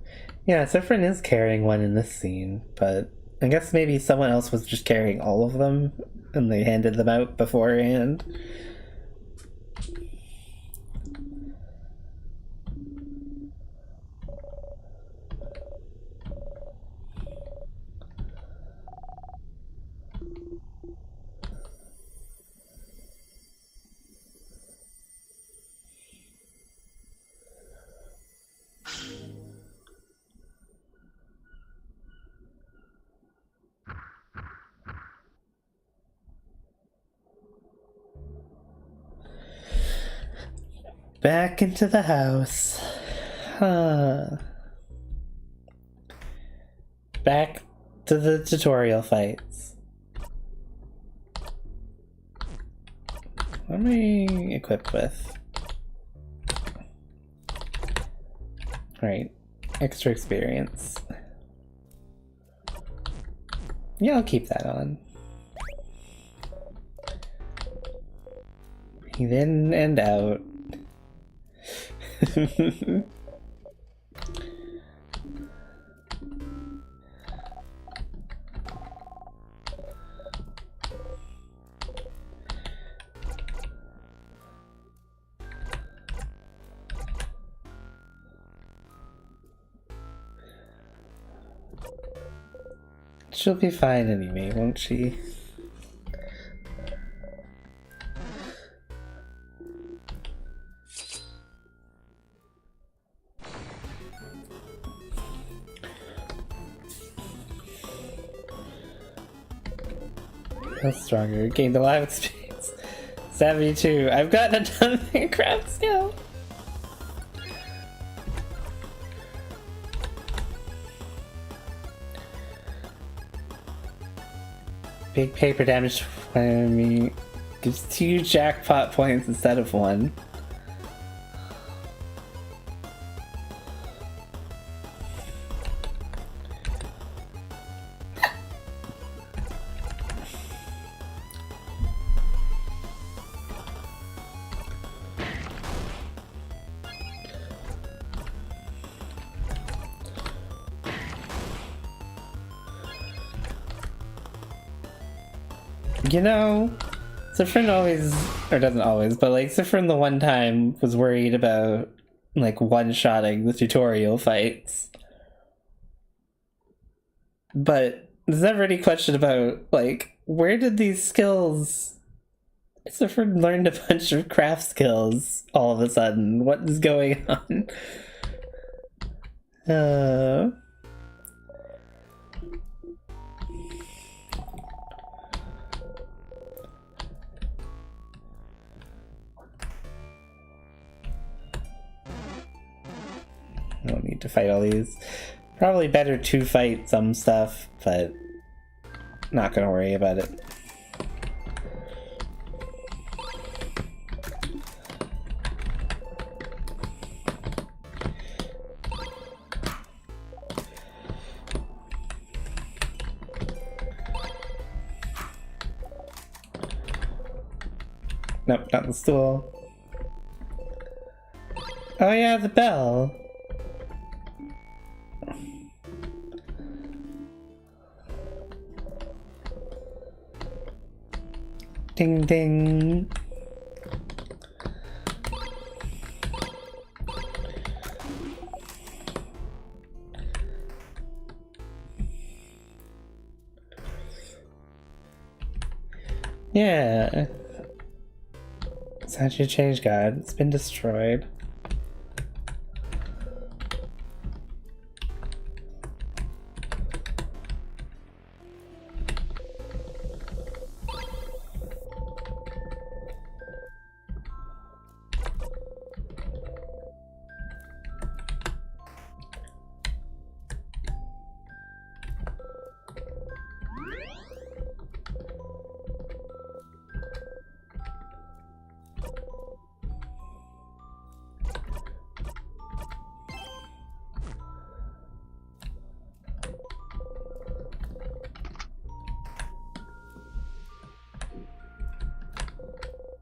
Yeah, Siffrin is carrying one in this scene, but I guess maybe someone else was just carrying all of them and they handed them out beforehand. Back into the house. Back to the tutorial fights. What am I equipped with? Right. Extra experience. Yeah, I'll keep that on. Breathe in and out. She'll be fine anyway, won't she? That's stronger. Gained a lot of experience. 72. I've gotten a ton of Minecraft skill. Big paper damage when me gives 2 jackpot points instead of 1. You know, Zifrin always, or doesn't always, but like Zifrin the one time was worried about like one-shotting the tutorial fights. But there's never any question about like, where did these skills... Zifrin learned a bunch of craft skills all of a sudden. What is going on? I don't need to fight all these. Probably better to fight some stuff, but not gonna worry about it. Nope, not the stool. Oh yeah, the bell. Ding ding. Yeah. Statue change God. It's been destroyed.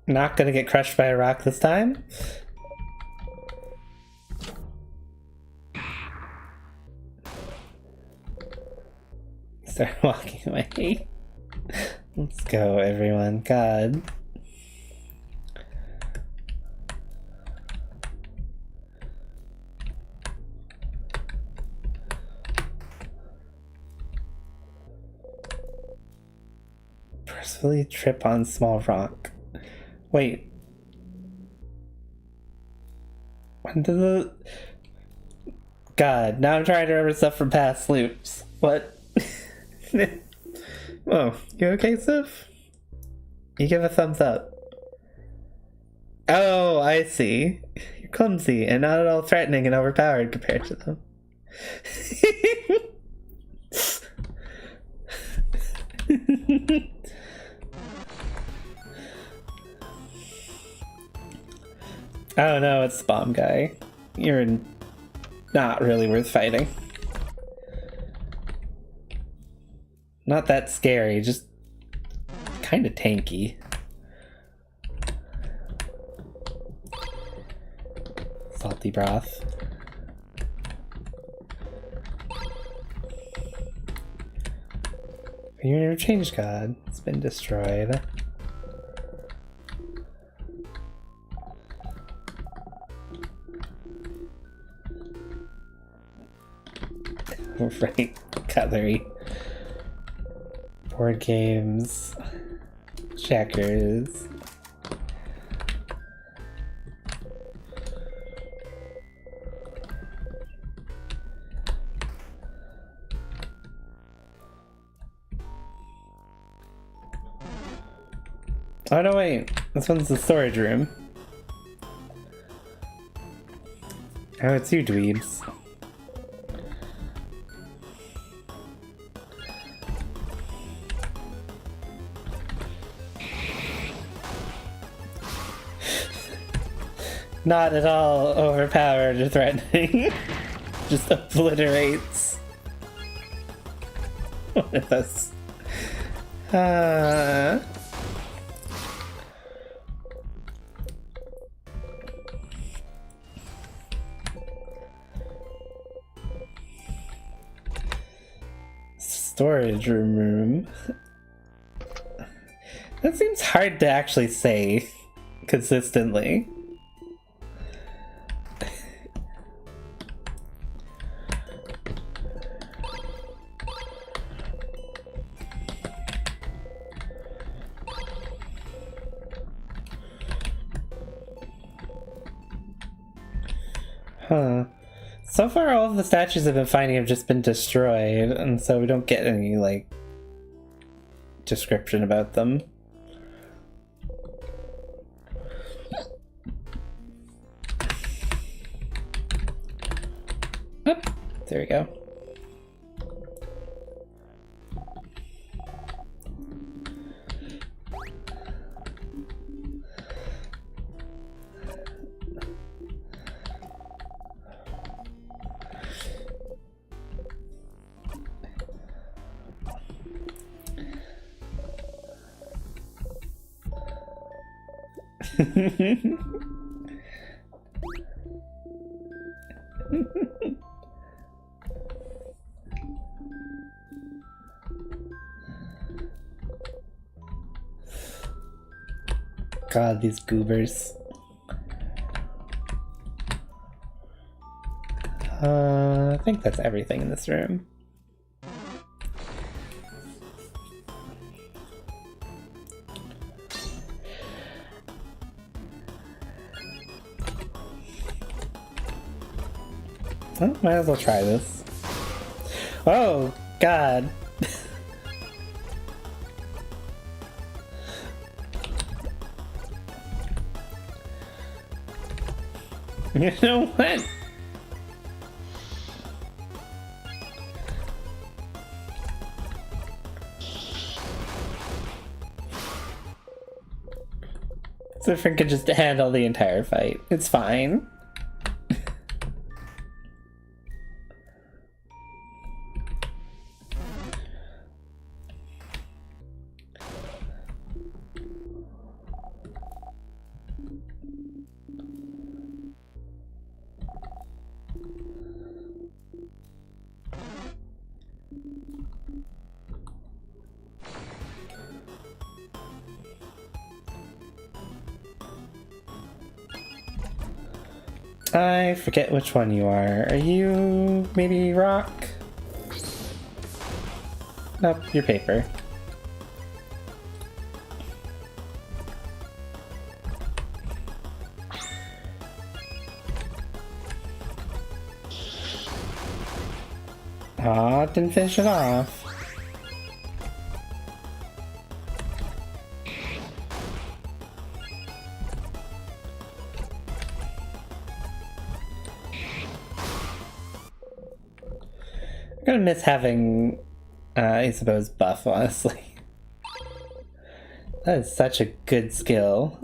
Not gonna get crushed by a rock this time. Start walking away. Let's go, everyone. God. Personally trip on small rock. Wait. When did the... God, now I'm trying to remember stuff from past loops. What? Oh, you okay, Sif? You give a thumbs up. Oh, I see. You're clumsy and not at all threatening and overpowered compared to them. Oh no, it's the bomb guy. You're not really worth fighting. Not that scary, just kind of tanky. Salty broth. Your interchange god. It's been destroyed. Right, cutlery. Board games. Checkers. Oh no, wait. This one's the storage room. Oh, it's you dweebs. Not at all overpowered or threatening. Just obliterates one of us. Storage room. That seems hard to actually say consistently. Huh. So far, all of the statues I've been finding have just been destroyed, and so we don't get any, like, description about them. Oh, there we go. God, these goobers. I think that's everything in this room. Well, might as well try this. Oh, God. You know what? Zephyr could just handle the entire fight. It's fine. I forget which one you are. Are you maybe rock? Nope, you're paper. Aw, didn't finish it off. I'm gonna miss having Isabeau's buff, honestly. That is such a good skill.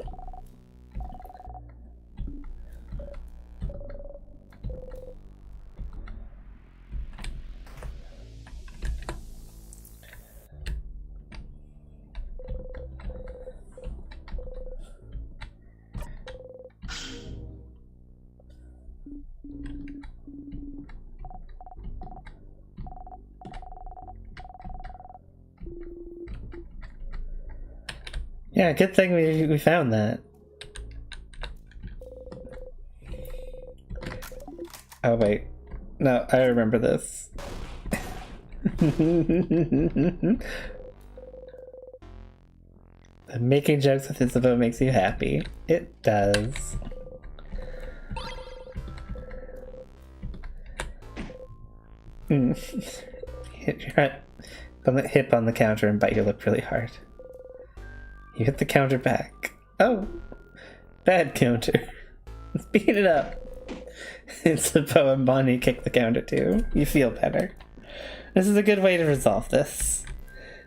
Yeah, good thing we found that. Oh wait. No, I remember this. Making jokes with Isabeau makes you happy. It does. Hit your hip on the counter and bite your lip really hard. You hit the counter back. Oh! Bad counter. Let's beat it up. Isabeau and Bonnie kick the counter too. You feel better. This is a good way to resolve this.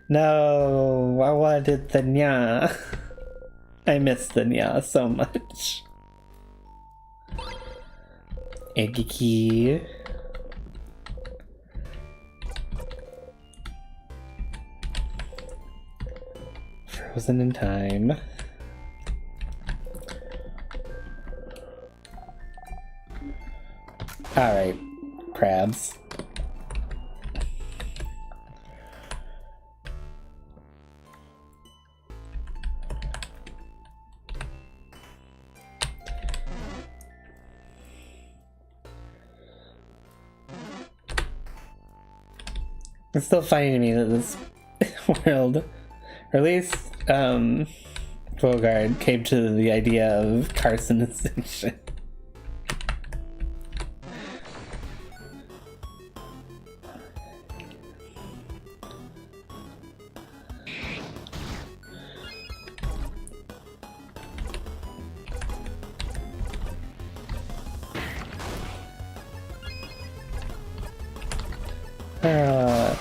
No, I wanted the nya. I miss the nya so much. Eggy key. Frozen in time. Alright, crabs. It's still funny to me that this world, or at least, Bogard came to the idea of carcinization.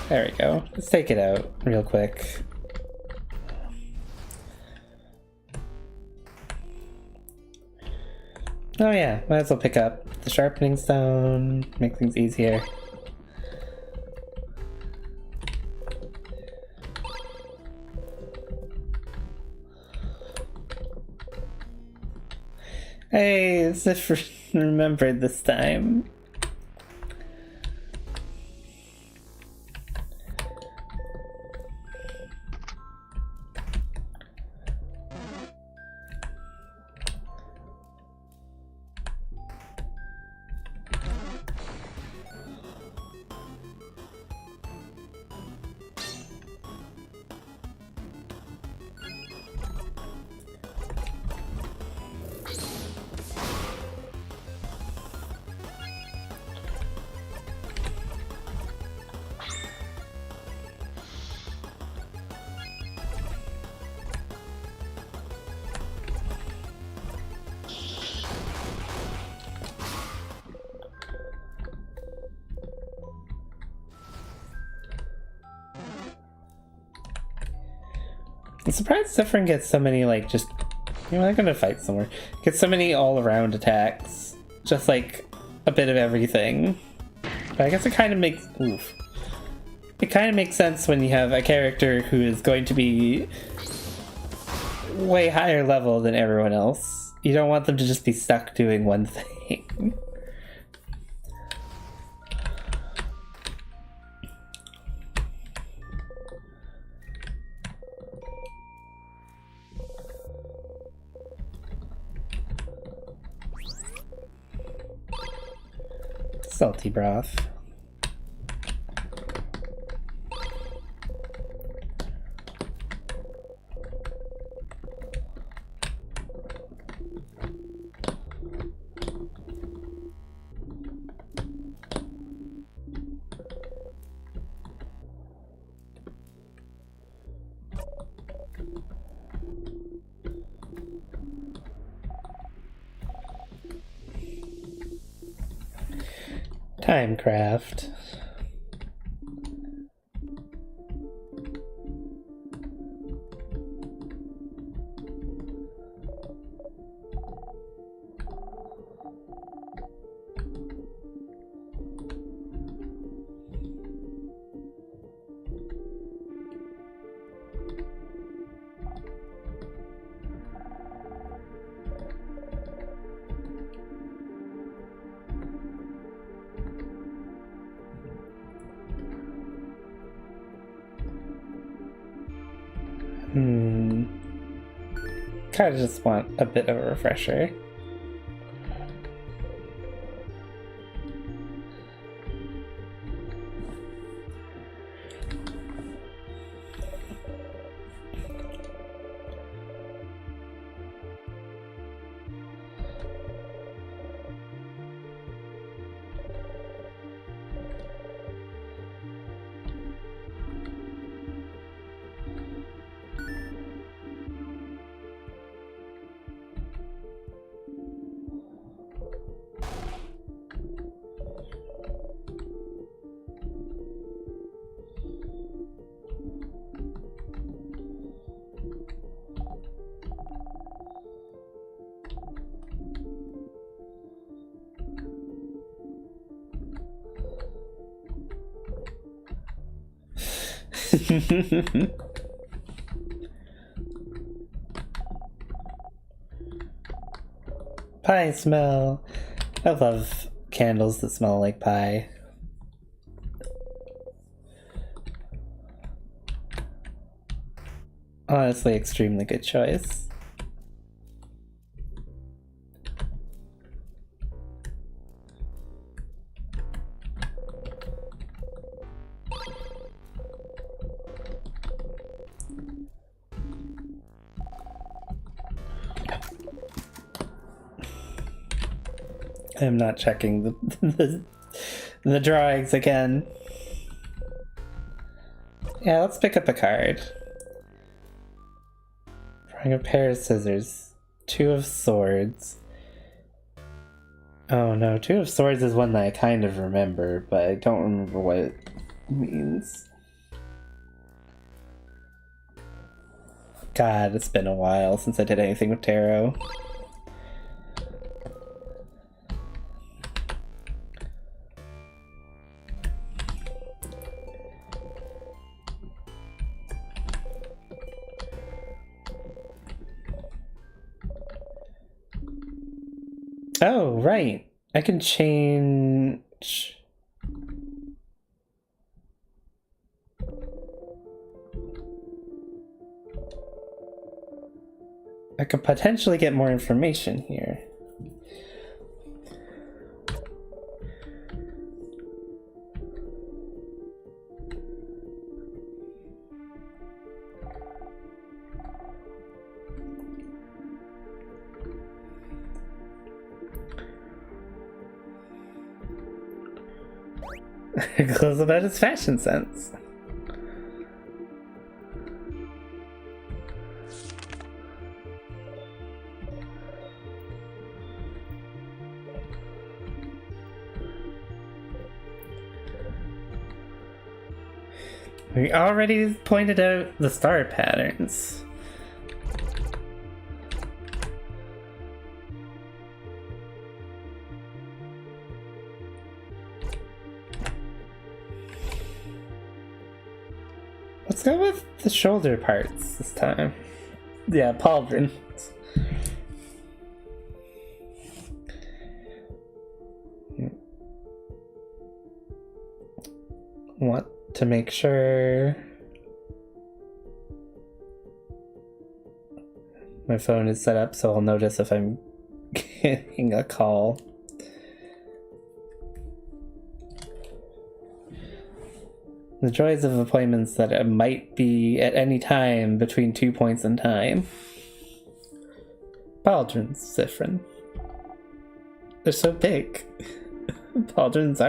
There we go. Let's take it out real quick. Oh yeah, might as well pick up the sharpening stone, make things easier. Hey, as if remembered this time. I'm surprised Zephyrin gets so many, like, just... You know, they're gonna fight somewhere. Gets so many all-around attacks. Just, like, a bit of everything. But I guess it kind of makes... Oof. It kind of makes sense when you have a character who is going to be way higher level than everyone else. You don't want them to just be stuck doing one thing. Salty broth. Timecraft. Kind of just want a bit of a refresher. Pie smell. I love candles that smell like pie. Honestly, extremely good choice. I'm not checking the drawings again. Yeah, let's pick up a card. Drawing a pair of scissors. 2 of swords. Oh no, 2 of swords is one that I kind of remember, but I don't remember what it means. God, it's been a while since I did anything with tarot. Oh, right. I can change... I could potentially get more information here. Close about his fashion sense. We already pointed out the star patterns. Let's go with the shoulder parts this time. Yeah, pauldrons. Want to make sure my phone is set up so I'll notice if I'm getting a call. The joys of appointments that it might be at any time between 2 points in time. Pauldrons, Zifrin. They're so big. Pauldrons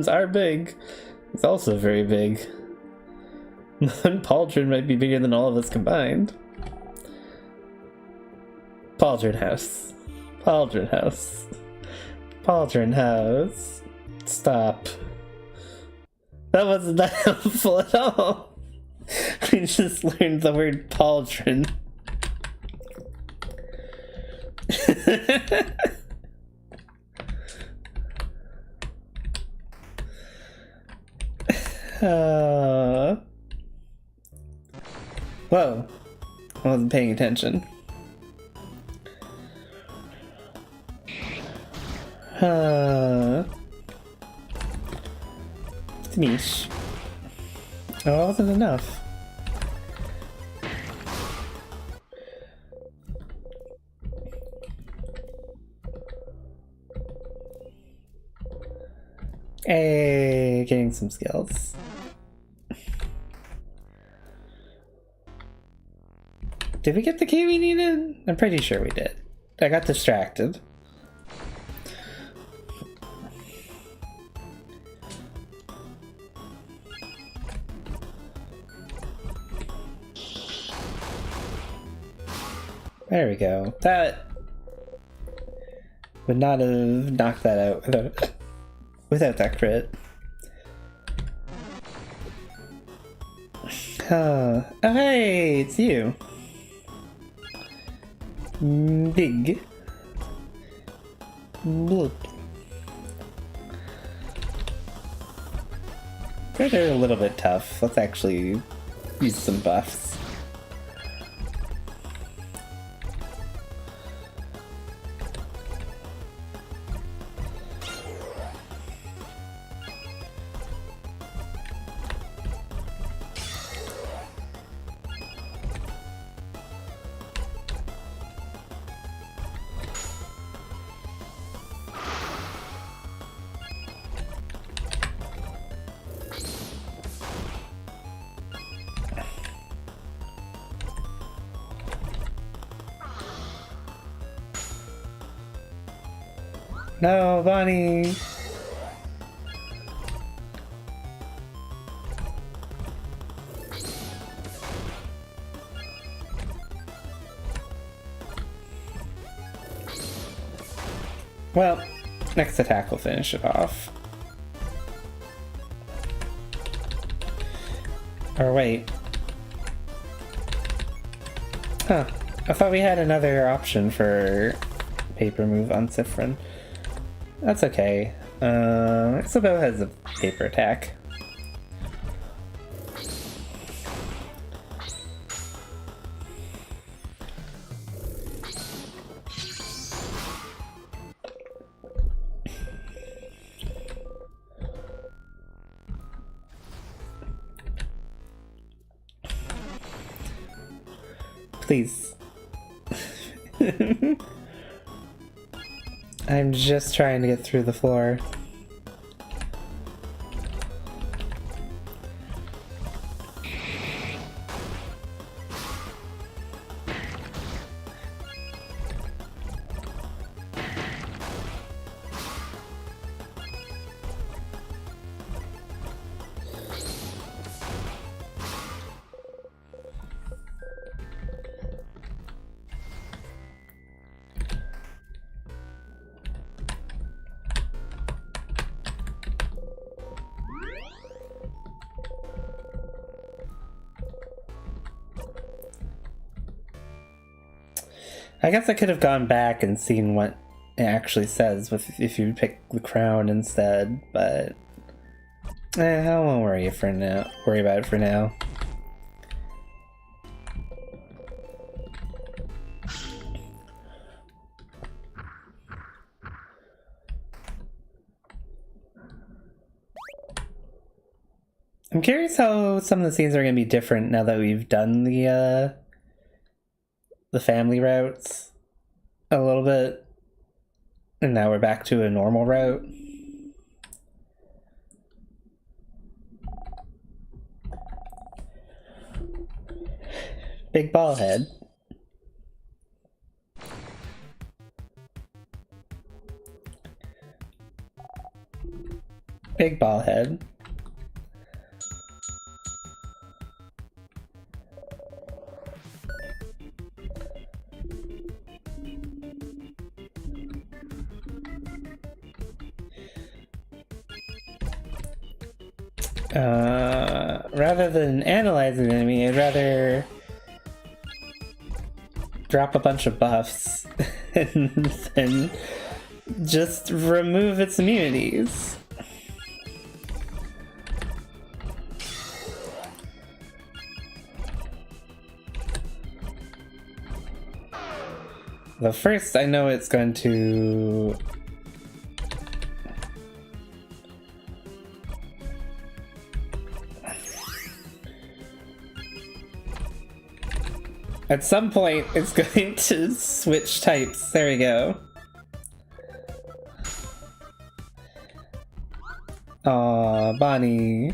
are big. It's also very big. One pauldron might be bigger than all of us combined. Pauldron house. Pauldron house. Pauldron house. Stop. That wasn't that helpful at all. We just learned the word pauldron. Whoa. I wasn't paying attention. Niche. Oh, that wasn't enough. Hey, getting some skills. Did we get the key we needed? I'm pretty sure we did. I got distracted. There we go. That would not have knocked that out without that crit. Oh, hey, it's you. Big. Look. They're a little bit tough. Let's actually use some buffs. No, Bonnie! Well, next attack will finish it off. Or wait. Huh. I thought we had another option for paper move on Siffrin. That's okay. Isabeau has a paper attack. Please. I'm just trying to get through the floor. I guess I could have gone back and seen what it actually says if you pick the crown instead, but I won't worry about it for now. I'm curious how some of the scenes are going to be different now that we've done the family routes a little bit, and now we're back to a normal route. Big ball head. Big ball head. Rather than analyze an enemy, I'd rather drop a bunch of buffs and then just remove its immunities. But first, I know it's going to... At some point, it's going to switch types. There we go. Aw, Bonnie.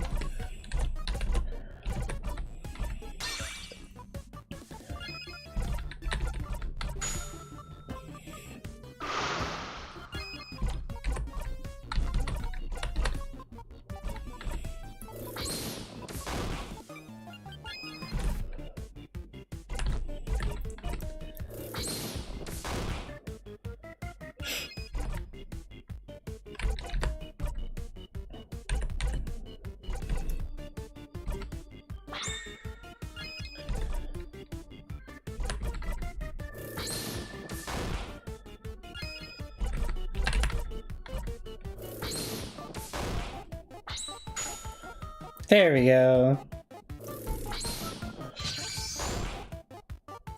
There we go.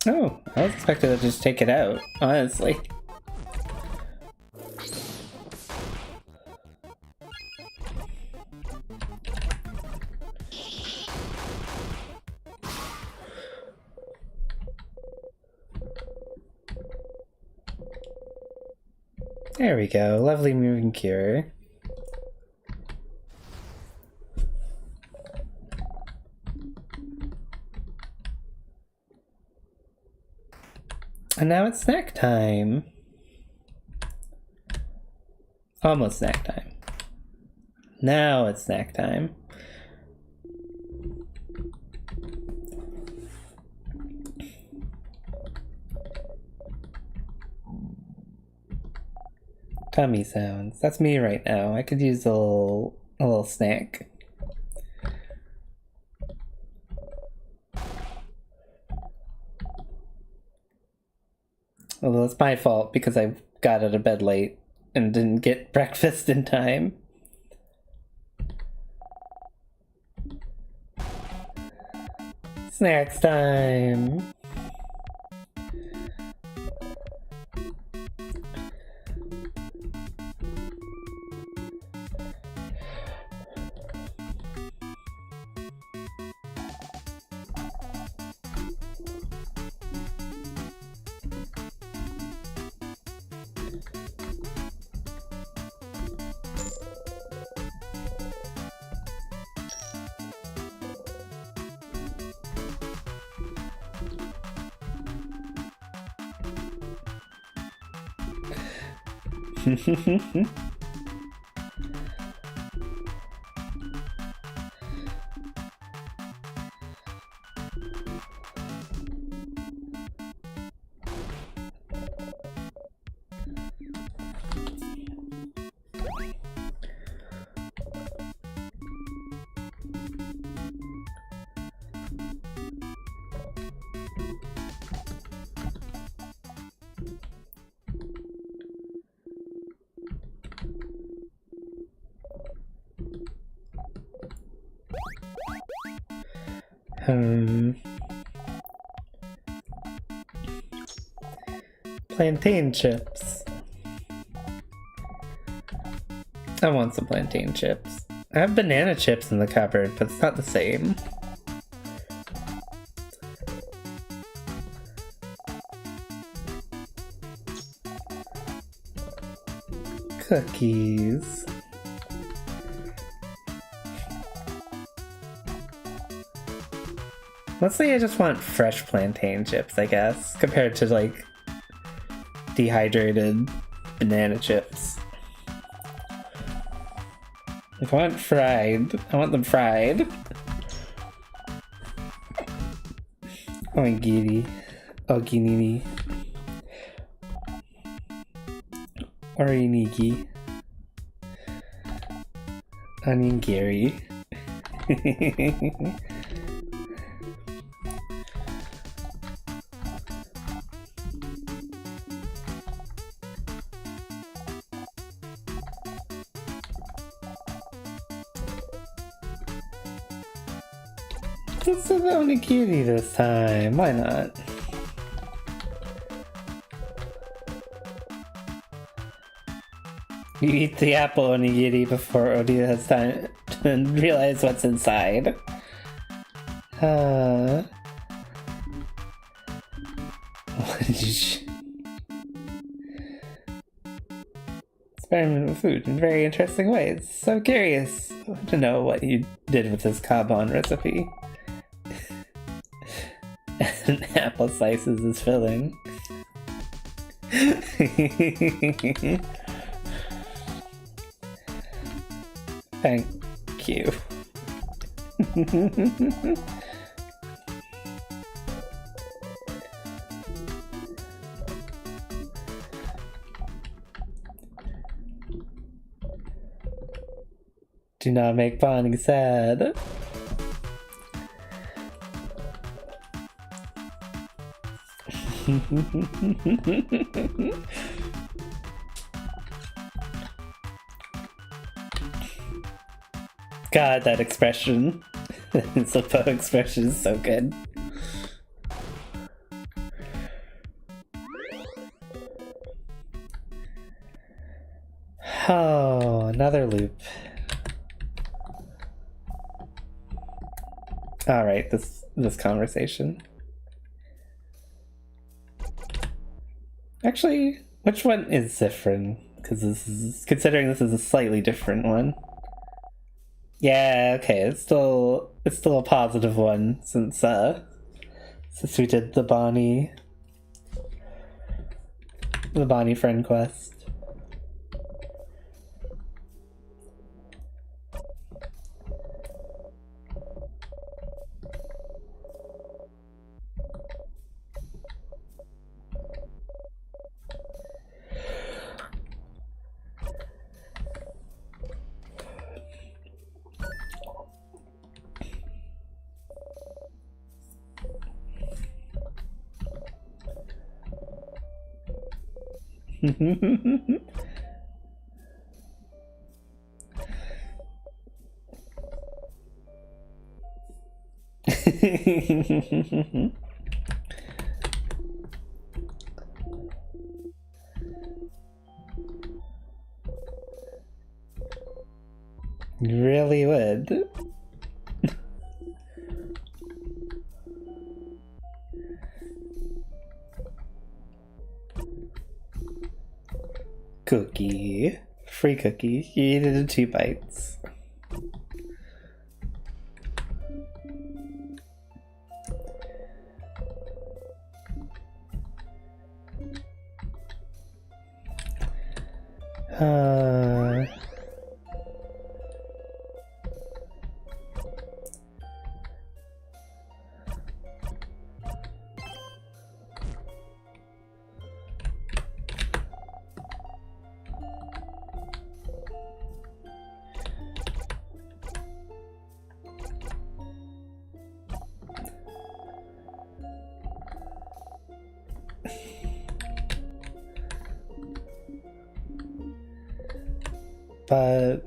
Oh, I was expecting to just take it out, honestly. There we go, lovely moving cure. And now it's snack time. Almost snack time. Now it's snack time. Tummy sounds. That's me right now. I could use a little snack. Although it's my fault because I got out of bed late and didn't get breakfast in time. Snacks time! Plantain chips. I want some plantain chips. I have banana chips in the cupboard, but it's not the same. Cookies. Mostly I just want fresh plantain chips, I guess, compared to like dehydrated banana chips. If I want fried, I want them fried. Oingiri. Oginini. Orinigi. Onigiri. Let's do the onigiri this time. Why not? You eat the apple onigiri before Odie has time to realize what's inside. It's experiment with food in very interesting ways. So curious to know what you did with this Kabon recipe. And apple slices is filling. Thank you. Do not make Bonnie sad. God, that expression. Slippo expression is so good. Oh, another loop. Alright, this conversation. Actually, which one is Zifrin? Because considering this is a slightly different one. Yeah, okay, it's still a positive one since we did the Bonnie friend quest. You really would. Cookie. Free cookie. You eat it in 2 bites. But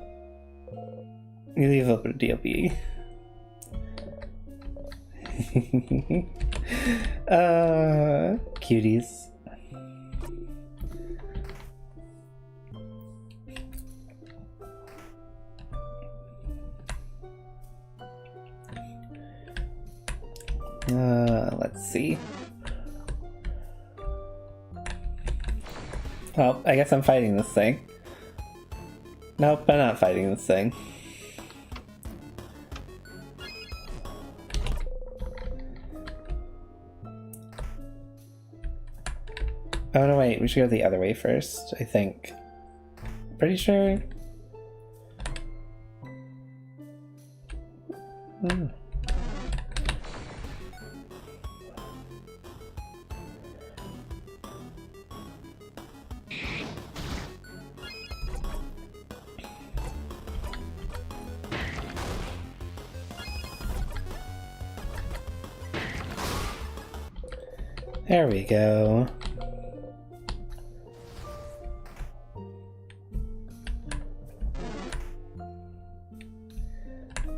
you leave open a DLB. Cuties. Let's see. Well, I guess I'm fighting this thing. Nope, I'm not fighting this thing. Oh no, wait, we should go the other way first, I think. Pretty sure. There we go.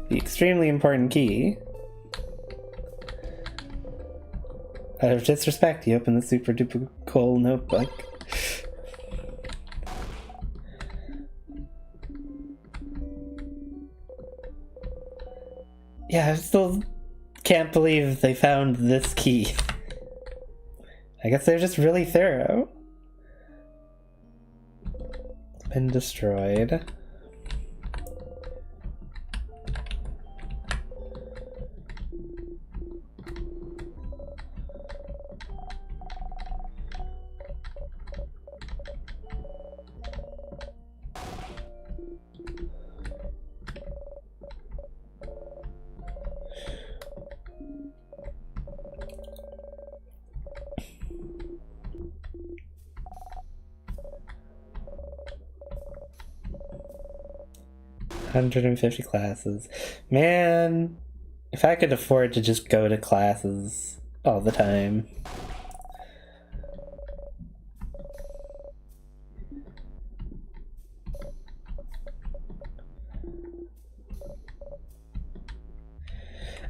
The extremely important key. Out of disrespect, you open the super duper cool notebook. Yeah, I still can't believe they found this key. I guess they're just really thorough. been destroyed. $150 classes. Man, if I could afford to just go to classes all the time.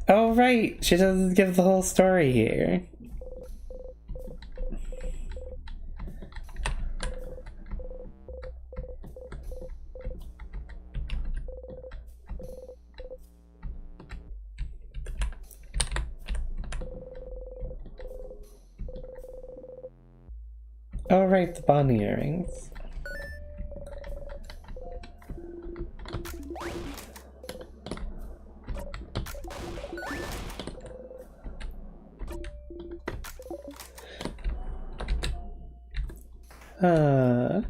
Oh, right! She doesn't give the whole story here. Oh, right, the Bonnie earrings. Oh!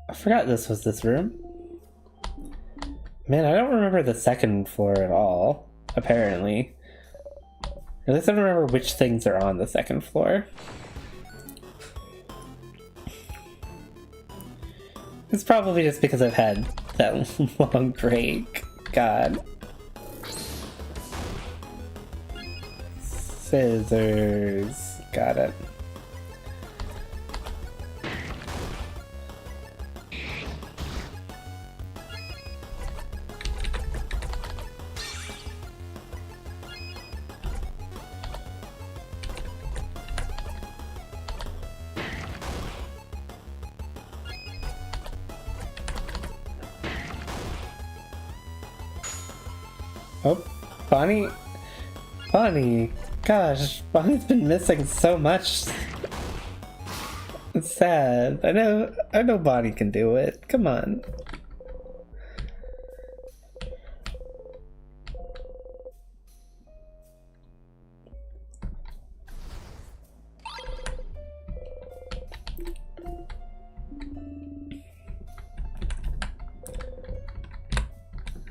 I forgot this was this room. Man, I don't remember the second floor at all, apparently. At least I don't remember which things are on the second floor. It's probably just because I've had that long break. God. Scissors. Got it. Oh, Bonnie? Bonnie! Gosh, Bonnie's been missing so much. It's sad. I know Bonnie can do it. Come on.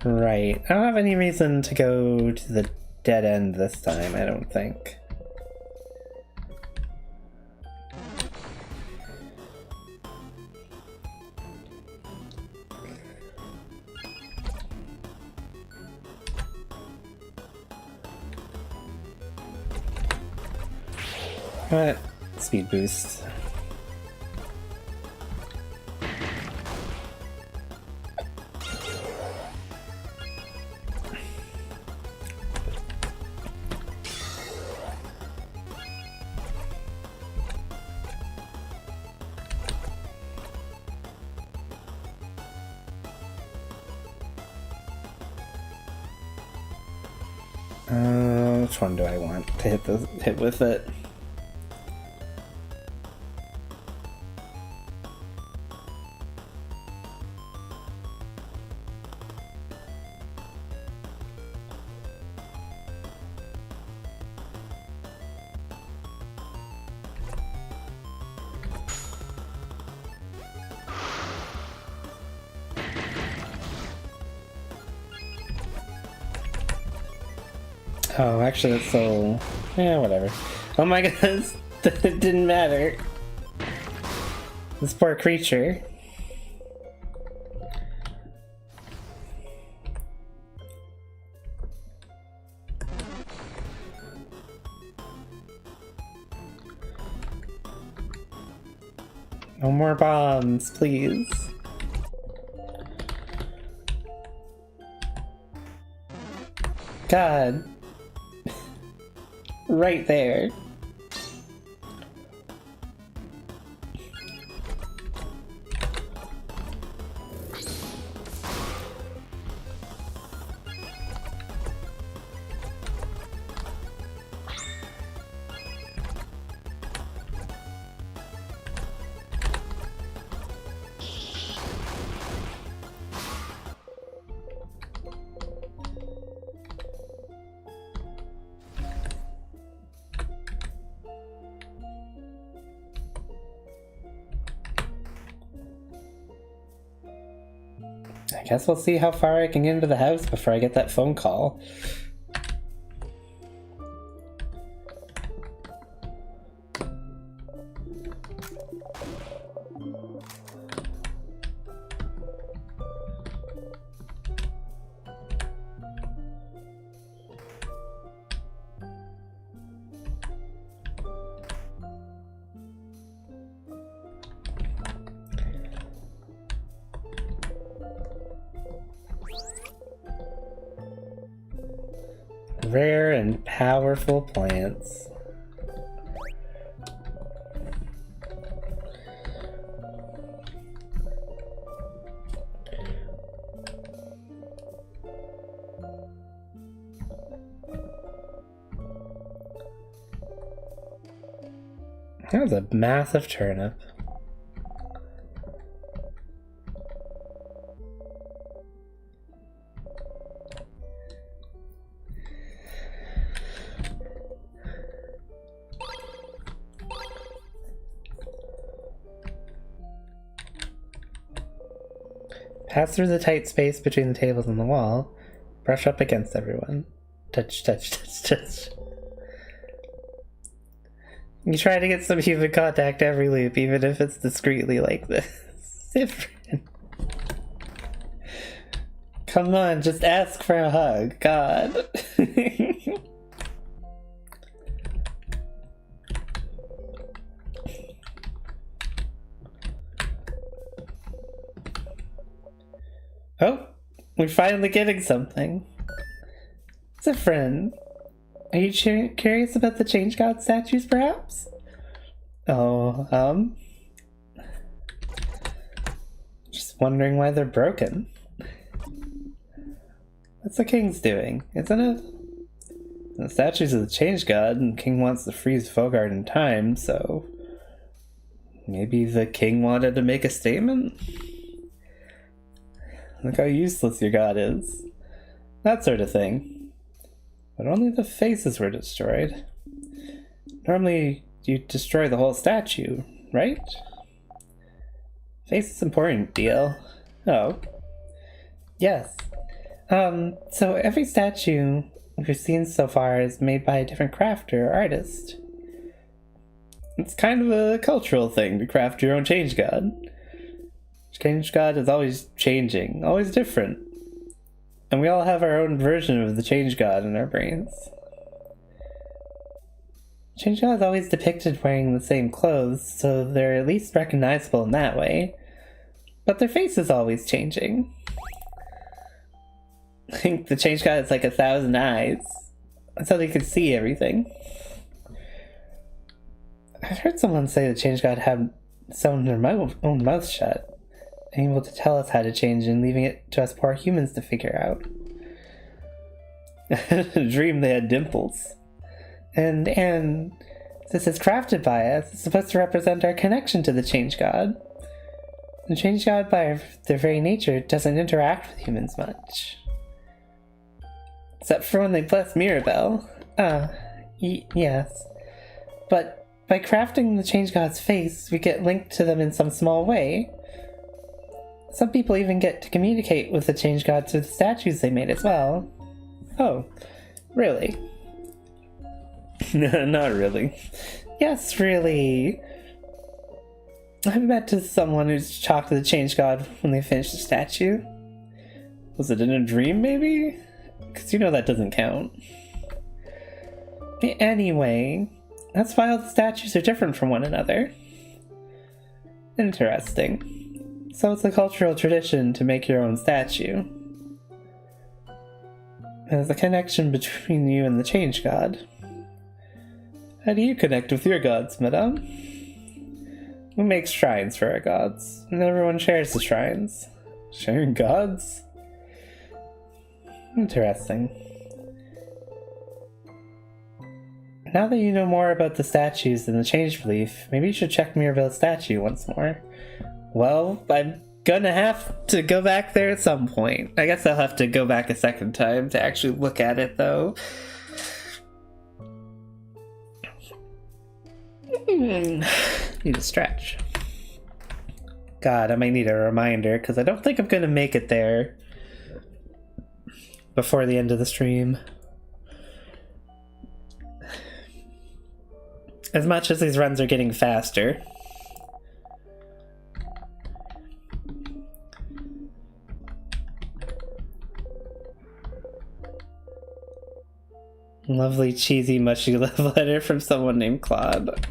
Right. I don't have any reason to go to the dead end this time, I don't think. What? Speed boost. Which one do I want to hit with it? Oh, actually, it's so... yeah, whatever. Oh my goodness, it didn't matter. This poor creature. No more bombs, please. God. Right there. I guess we'll see how far I can get into the house before I get that phone call. Rare and powerful plants. That was a massive turnip. Pass through the tight space between the tables and the wall. Brush up against everyone. Touch, touch, touch, touch. You try to get some human contact every loop, even if it's discreetly like this. Come on, just ask for a hug. God. Oh, we're finally getting something. Zephyrin, are you curious about the Change God statues, perhaps? Oh, just wondering why they're broken. That's the king's doing, isn't it? The statues of the Change God, and the king wants to freeze Fogard in time, so maybe the king wanted to make a statement? Look how useless your god is. That sort of thing. But only the faces were destroyed. Normally, you destroy the whole statue, right? Face is important, DL. Oh. Yes. So every statue we've seen so far is made by a different crafter or artist. It's kind of a cultural thing to craft your own Change God. Change God is always changing, always different. And we all have our own version of the Change God in our brains. Change God is always depicted wearing the same clothes, so they're at least recognizable in that way. But their face is always changing. I think the Change God is like 1,000 eyes. That's how they could see everything. I've heard someone say the Change God had sewn their own mouth shut, able to tell us how to change and leaving it to us poor humans to figure out. A dream they had dimples. And this is crafted by us. It's supposed to represent our connection to the Change God. The Change God, by their very nature, doesn't interact with humans much. Except for when they bless Mirabelle. Yes. But by crafting the Change God's face, we get linked to them in some small way. Some people even get to communicate with the Change God through the statues they made as well. Oh, really? No, not really. Yes, really. I've met someone who's talked to the Change God when they finished the statue. Was it in a dream, maybe? Because you know that doesn't count. Anyway, that's why all the statues are different from one another. Interesting. So it's a cultural tradition to make your own statue. There's a connection between you and the Change God. How do you connect with your gods, madame? We make shrines for our gods, and everyone shares the shrines. Sharing gods? Interesting. Now that you know more about the statues and the Change belief, maybe you should check Mirabelle's statue once more. Well, I'm gonna have to go back there at some point. I guess I'll have to go back a second time to actually look at it, though. Need a stretch. God, I might need a reminder because I don't think I'm gonna make it there before the end of the stream. As much as these runs are getting faster. Lovely, cheesy, mushy love letter from someone named Claude.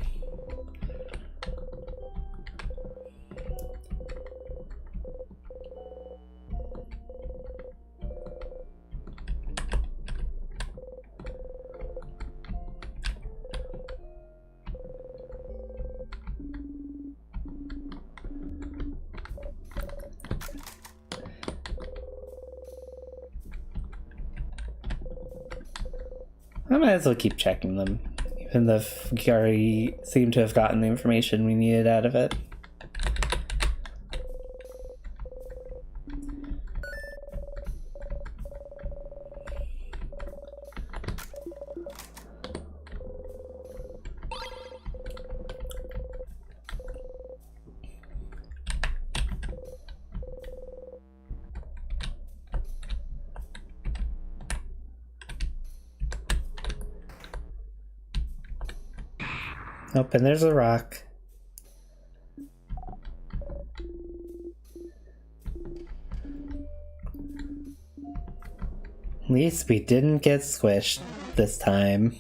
I might as well keep checking them, even though we already seem to have gotten the information we needed out of it. Oh, and there's a rock. At least we didn't get squished this time.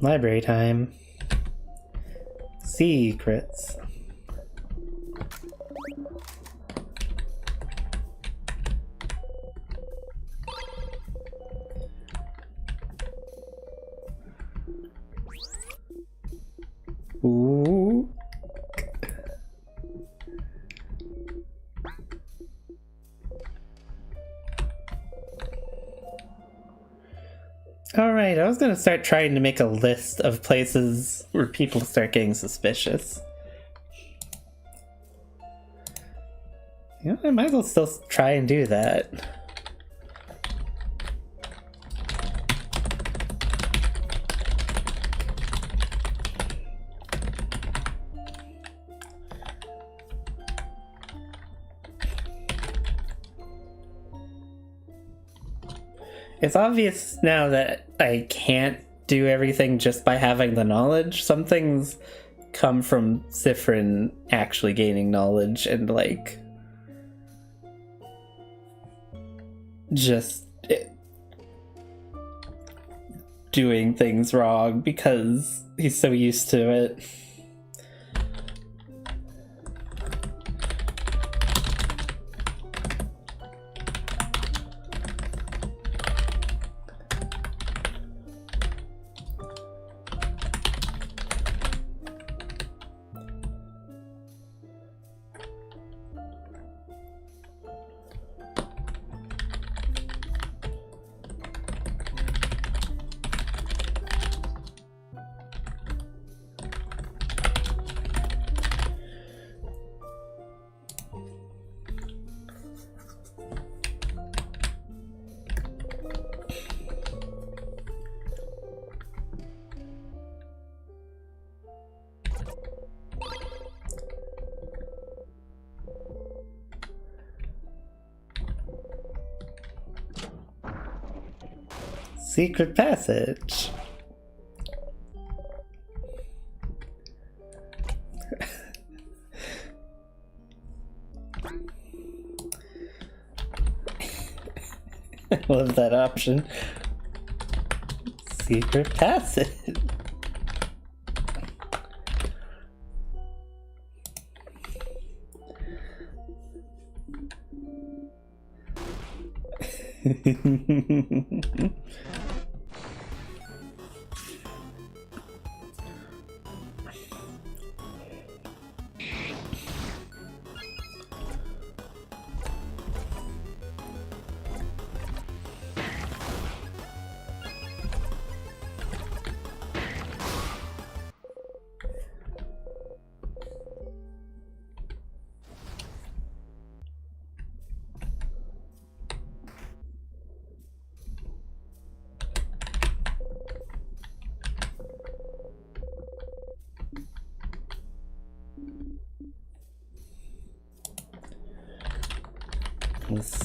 Library time. Secrets. Ooh. Alright, I was gonna start trying to make a list of places where people start getting suspicious. You know, I might as well still try and do that. It's obvious now that I can't do everything just by having the knowledge. Some things come from Siffrin actually gaining knowledge and, like, just doing things wrong because he's so used to it. Secret passage. I love that option. Secret passage. things.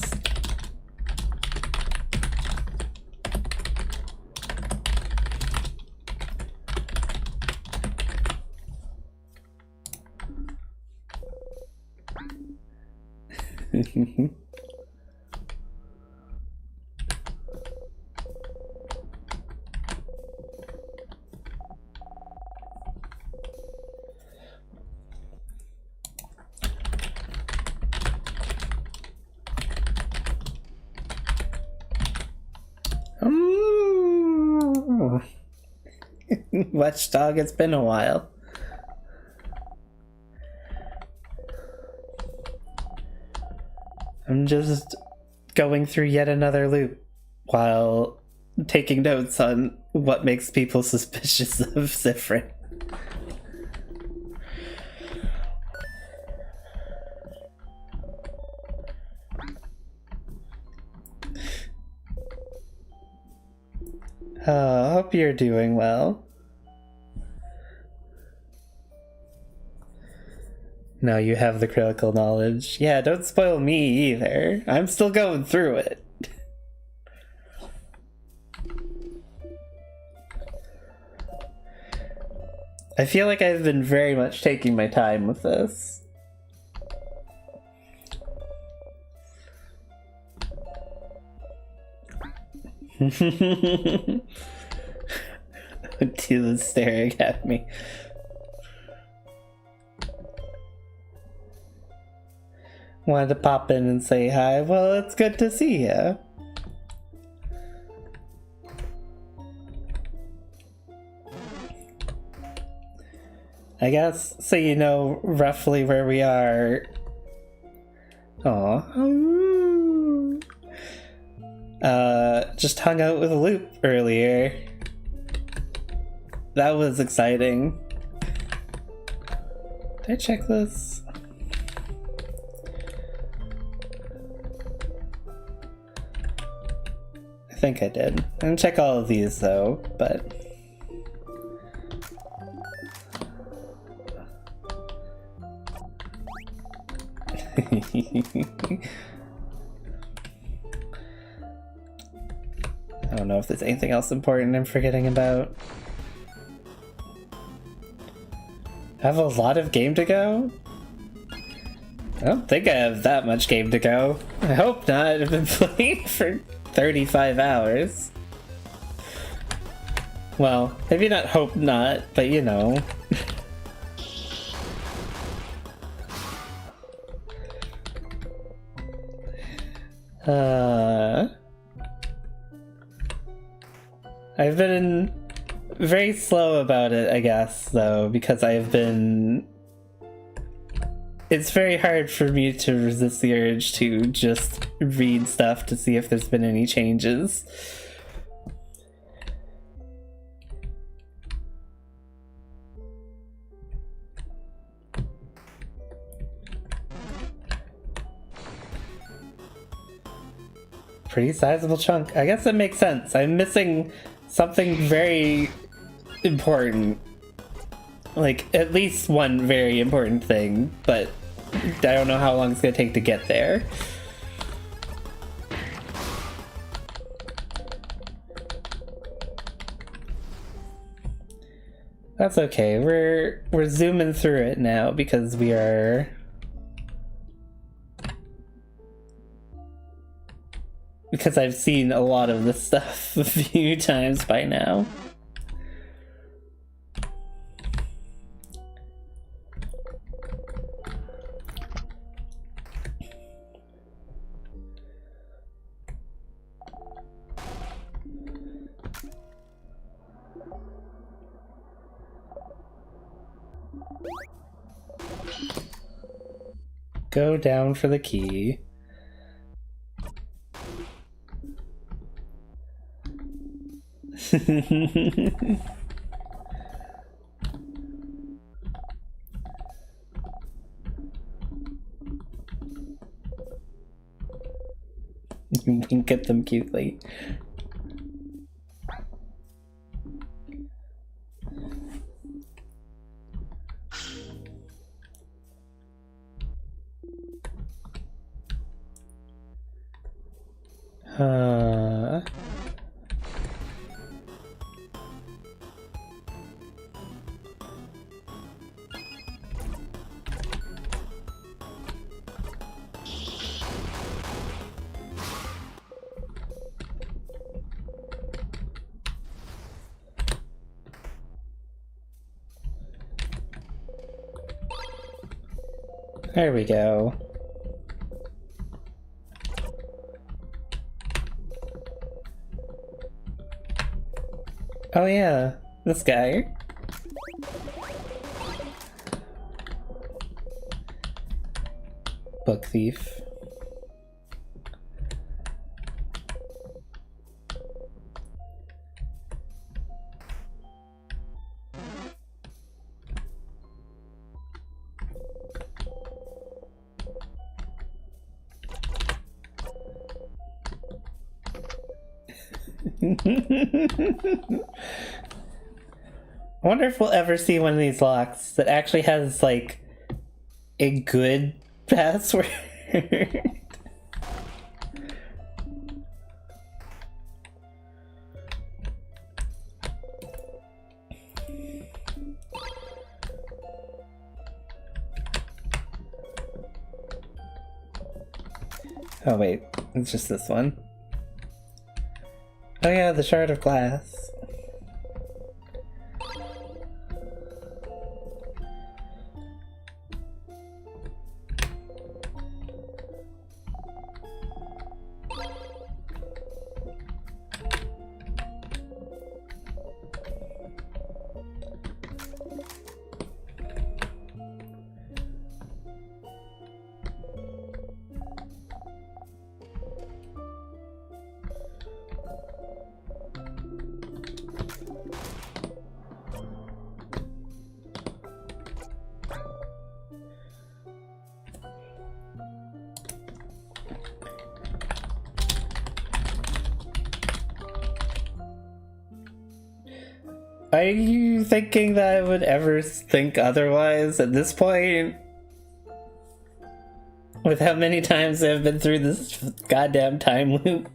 Watchdog, it's been a while. I'm just going through yet another loop while taking notes on what makes people suspicious of Siffrin. I hope you're doing well. Now you have the critical knowledge. Yeah, don't spoil me either. I'm still going through it. I feel like I've been very much taking my time with this. Tila's staring at me. Wanted to pop in and say hi. Well, it's good to see you. I guess so you know roughly where we are. Aw. Just hung out with Loop earlier. That was exciting. Did I check this? I think I did. I didn't check all of these though, but... I don't know if there's anything else important I'm forgetting about. I have a lot of game to go? I don't think I have that much game to go. I hope not. I've been playing for 35 hours. Well, maybe not hope not, but you know. I've been very slow about it, I guess, though, because I've been... It's very hard for me to resist the urge to just read stuff to see if there's been any changes. Pretty sizable chunk. I guess that makes sense. I'm missing something very important. Like, at least one very important thing, but I don't know how long it's gonna take to get there. That's okay. We're zooming through it now because we are... Because I've seen a lot of this stuff a few times by now. Go down for the key. Wink at them cutely. Uh... There we go. Oh yeah, this guy. Book thief. I wonder if we'll ever see one of these locks that actually has, like, a good password. Oh wait, it's just this one. Oh yeah, the shard of glass. Are you thinking that I would ever think otherwise at this point? With how many times I've been through this goddamn time loop?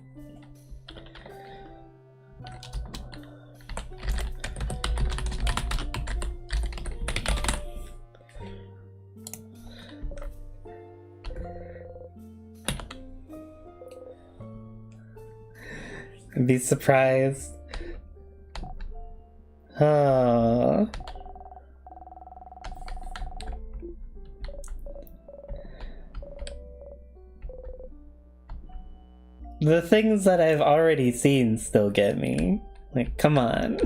I'd be surprised. Oh. The things that I've already seen still get me. Like, come on.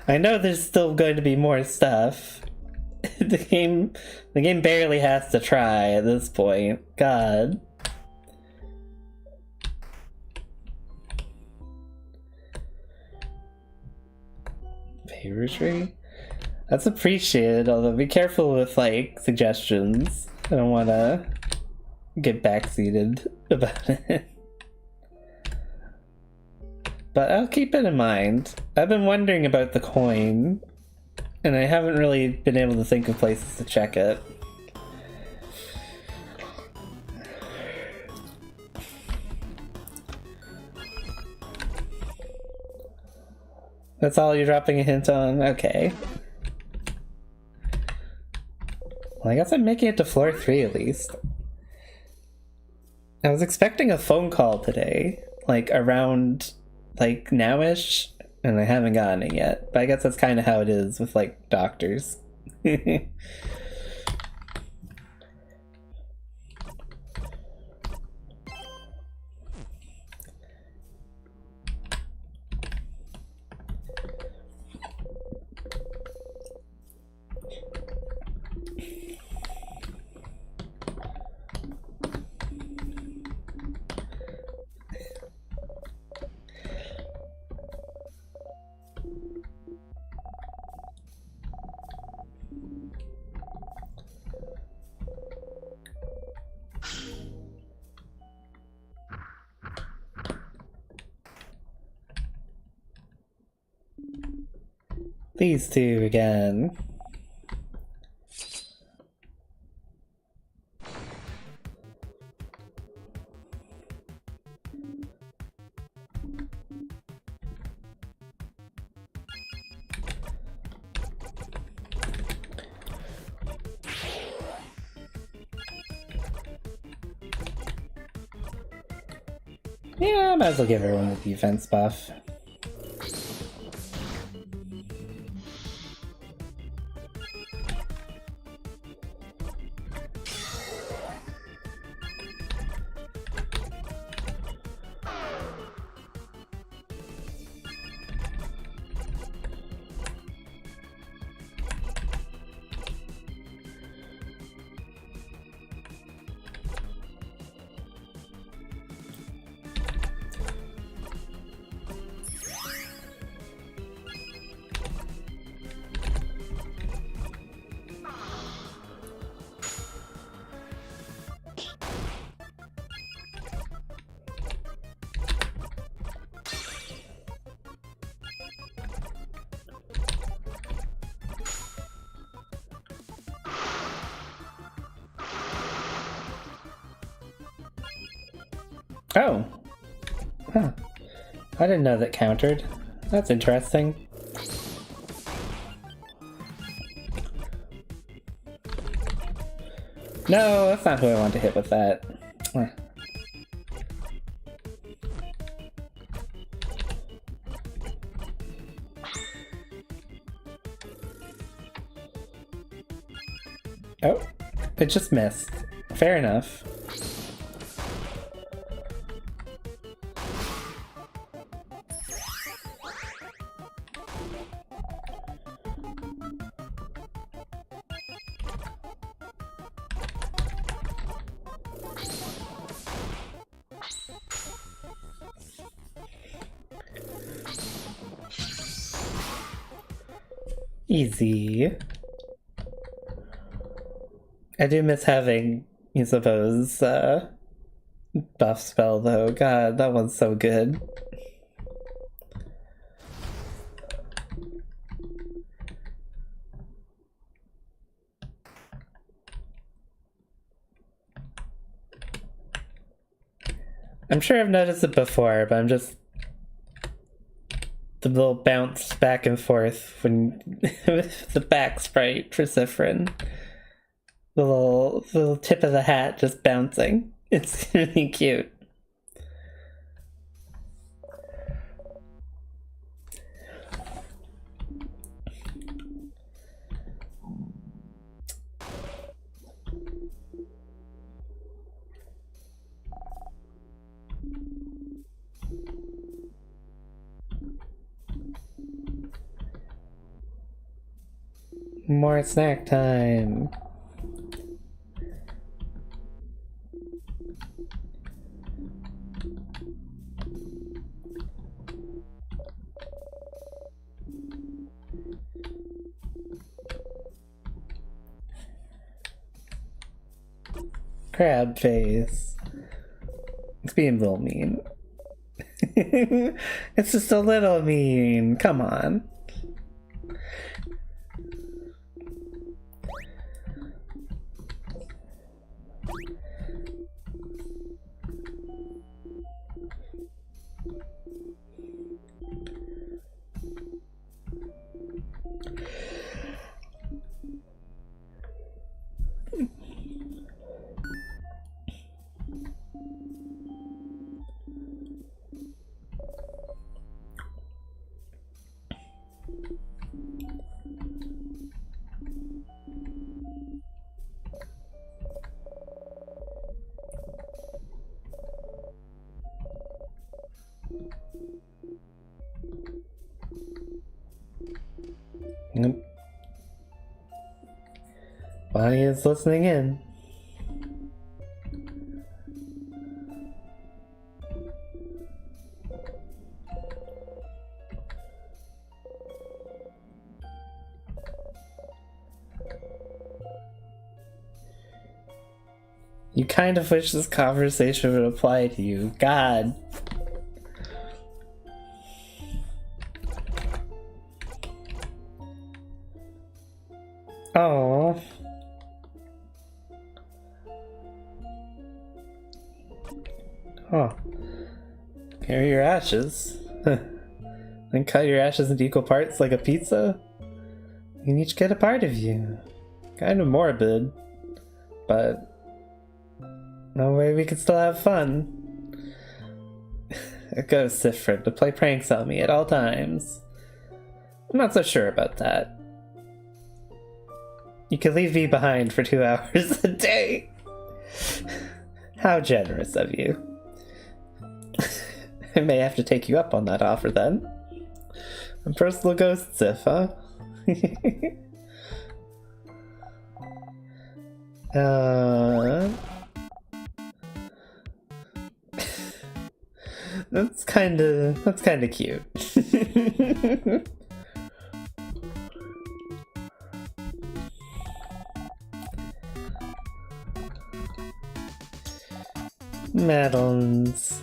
I know there's still going to be more stuff. The game barely has to try at this point. God. Paper tree? That's appreciated, although be careful with, like, suggestions. I don't want to get backseated about it. But I'll keep it in mind. I've been wondering about the coin, and I haven't really been able to think of places to check it. That's all you're dropping a hint on? Okay. Well, I guess I'm making it to floor 3 at least. I was expecting a phone call today, like around, like, now-ish, and I haven't gotten it yet. But I guess that's kind of how it is with, like, doctors. These two again. Yeah, I might as well give everyone the defense buff. Oh! Huh. I didn't know that countered. That's interesting. No, that's not who I want to hit with that. Oh, it just missed. Fair enough. Easy. I do miss having Isabeau's buff spell though. God, that one's so good. I'm sure I've noticed it before, but I'm just... the little bounce back and forth when with the back sprite for Siffrin. The little tip of the hat just bouncing. It's really cute. More snack time. Crab face. It's being a little mean. It's just a little mean. Come on. Nope. Bonnie is listening in. You kind of wish this conversation would apply to you. God. Oh. Oh. Carry your ashes. Then cut your ashes into equal parts like a pizza? You can each get a part of you. Kind of morbid. But no way we can still have fun. A ghost Sifrin to play pranks on me at all times. I'm not so sure about that. You can leave me behind for 2 hours a day. How generous of you. I may have to take you up on that offer then. A personal ghost Sif, huh? That's kinda cute. Madeline's.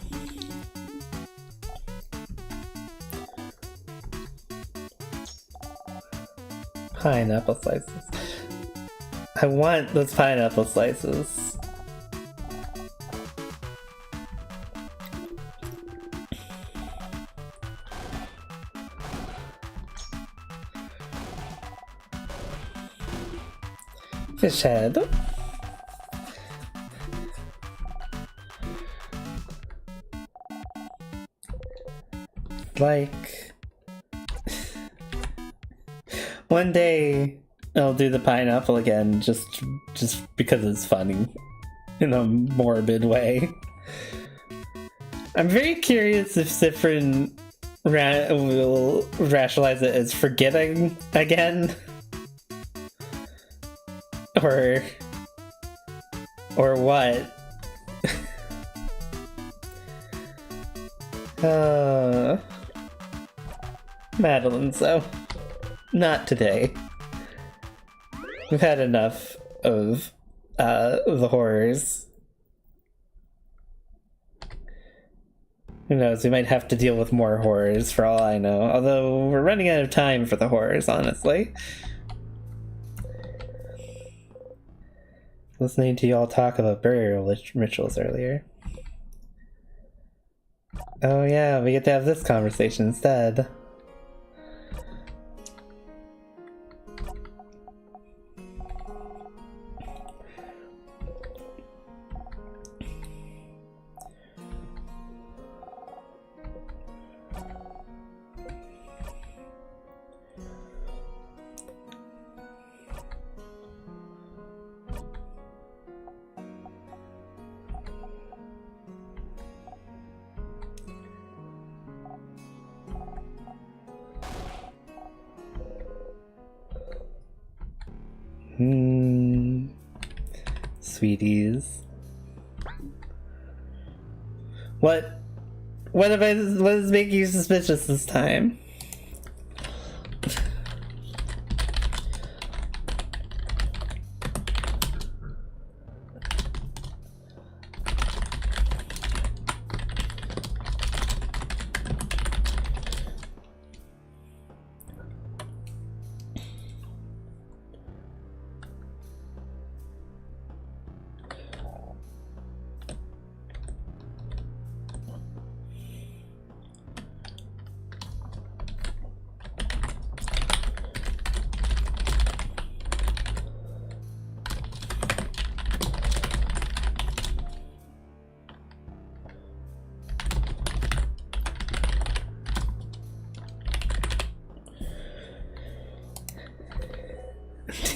Pineapple slices. I want those pineapple slices. Fish head. Like, one day I'll do the pineapple again, just because it's funny, in a morbid way. I'm very curious if Sifrin will rationalize it as forgetting again, or what. Madeline, so not today. We've had enough of the horrors. Who knows, we might have to deal with more horrors for all I know. Although we're running out of time for the horrors, honestly. Listening to y'all talk about burial rituals earlier. Oh yeah, we get to have this conversation instead. Sweeties. What is making you suspicious this time?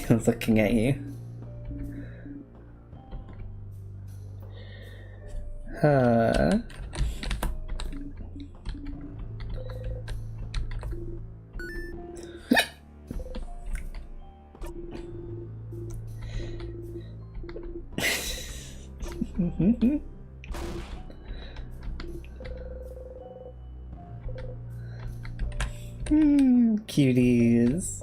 I was looking at you. Huh. Cuties.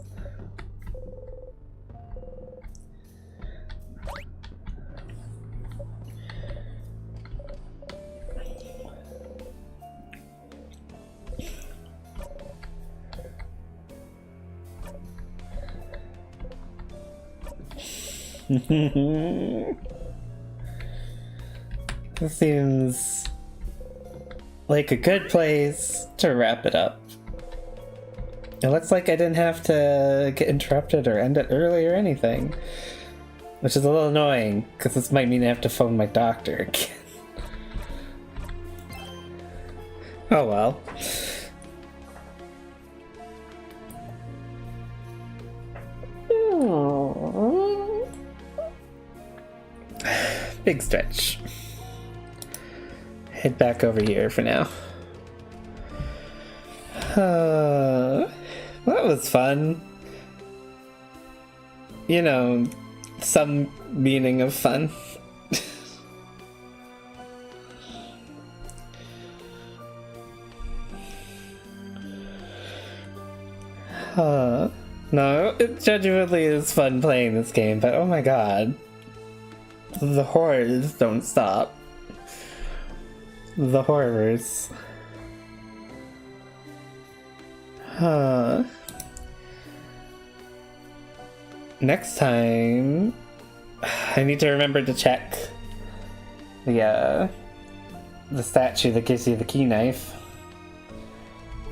This seems like a good place to wrap it up. It looks like I didn't have to get interrupted or end it early or anything, which is a little annoying because this might mean I have to phone my doctor again. Oh well. Big stretch. Head back over here for now. That was fun. You know, some meaning of fun. No, it genuinely is fun playing this game, but oh my god. The horrors don't stop. The horrors. Next time, I need to remember to check the statue that gives you the key knife.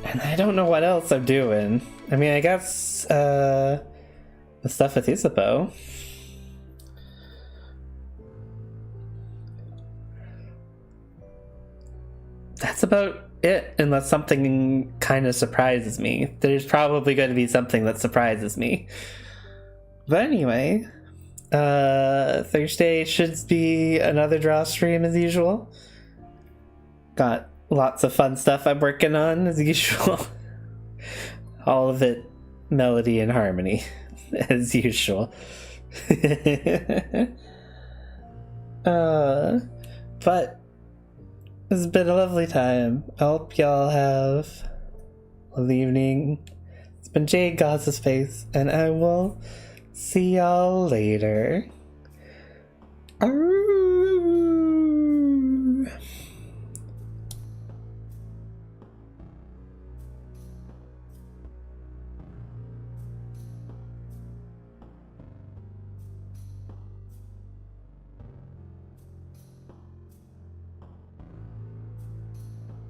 And I don't know what else I'm doing. I mean, I guess, the stuff with Isabeau. That's about it, unless something kind of surprises me. There's probably going to be something that surprises me. But anyway, Thursday should be another draw stream as usual. Got lots of fun stuff I'm working on as usual. All of it melody and harmony as usual. But it's been a lovely time. I hope y'all have a lovely evening. It's been Jade Gaza Space, and I will see y'all later. Arr!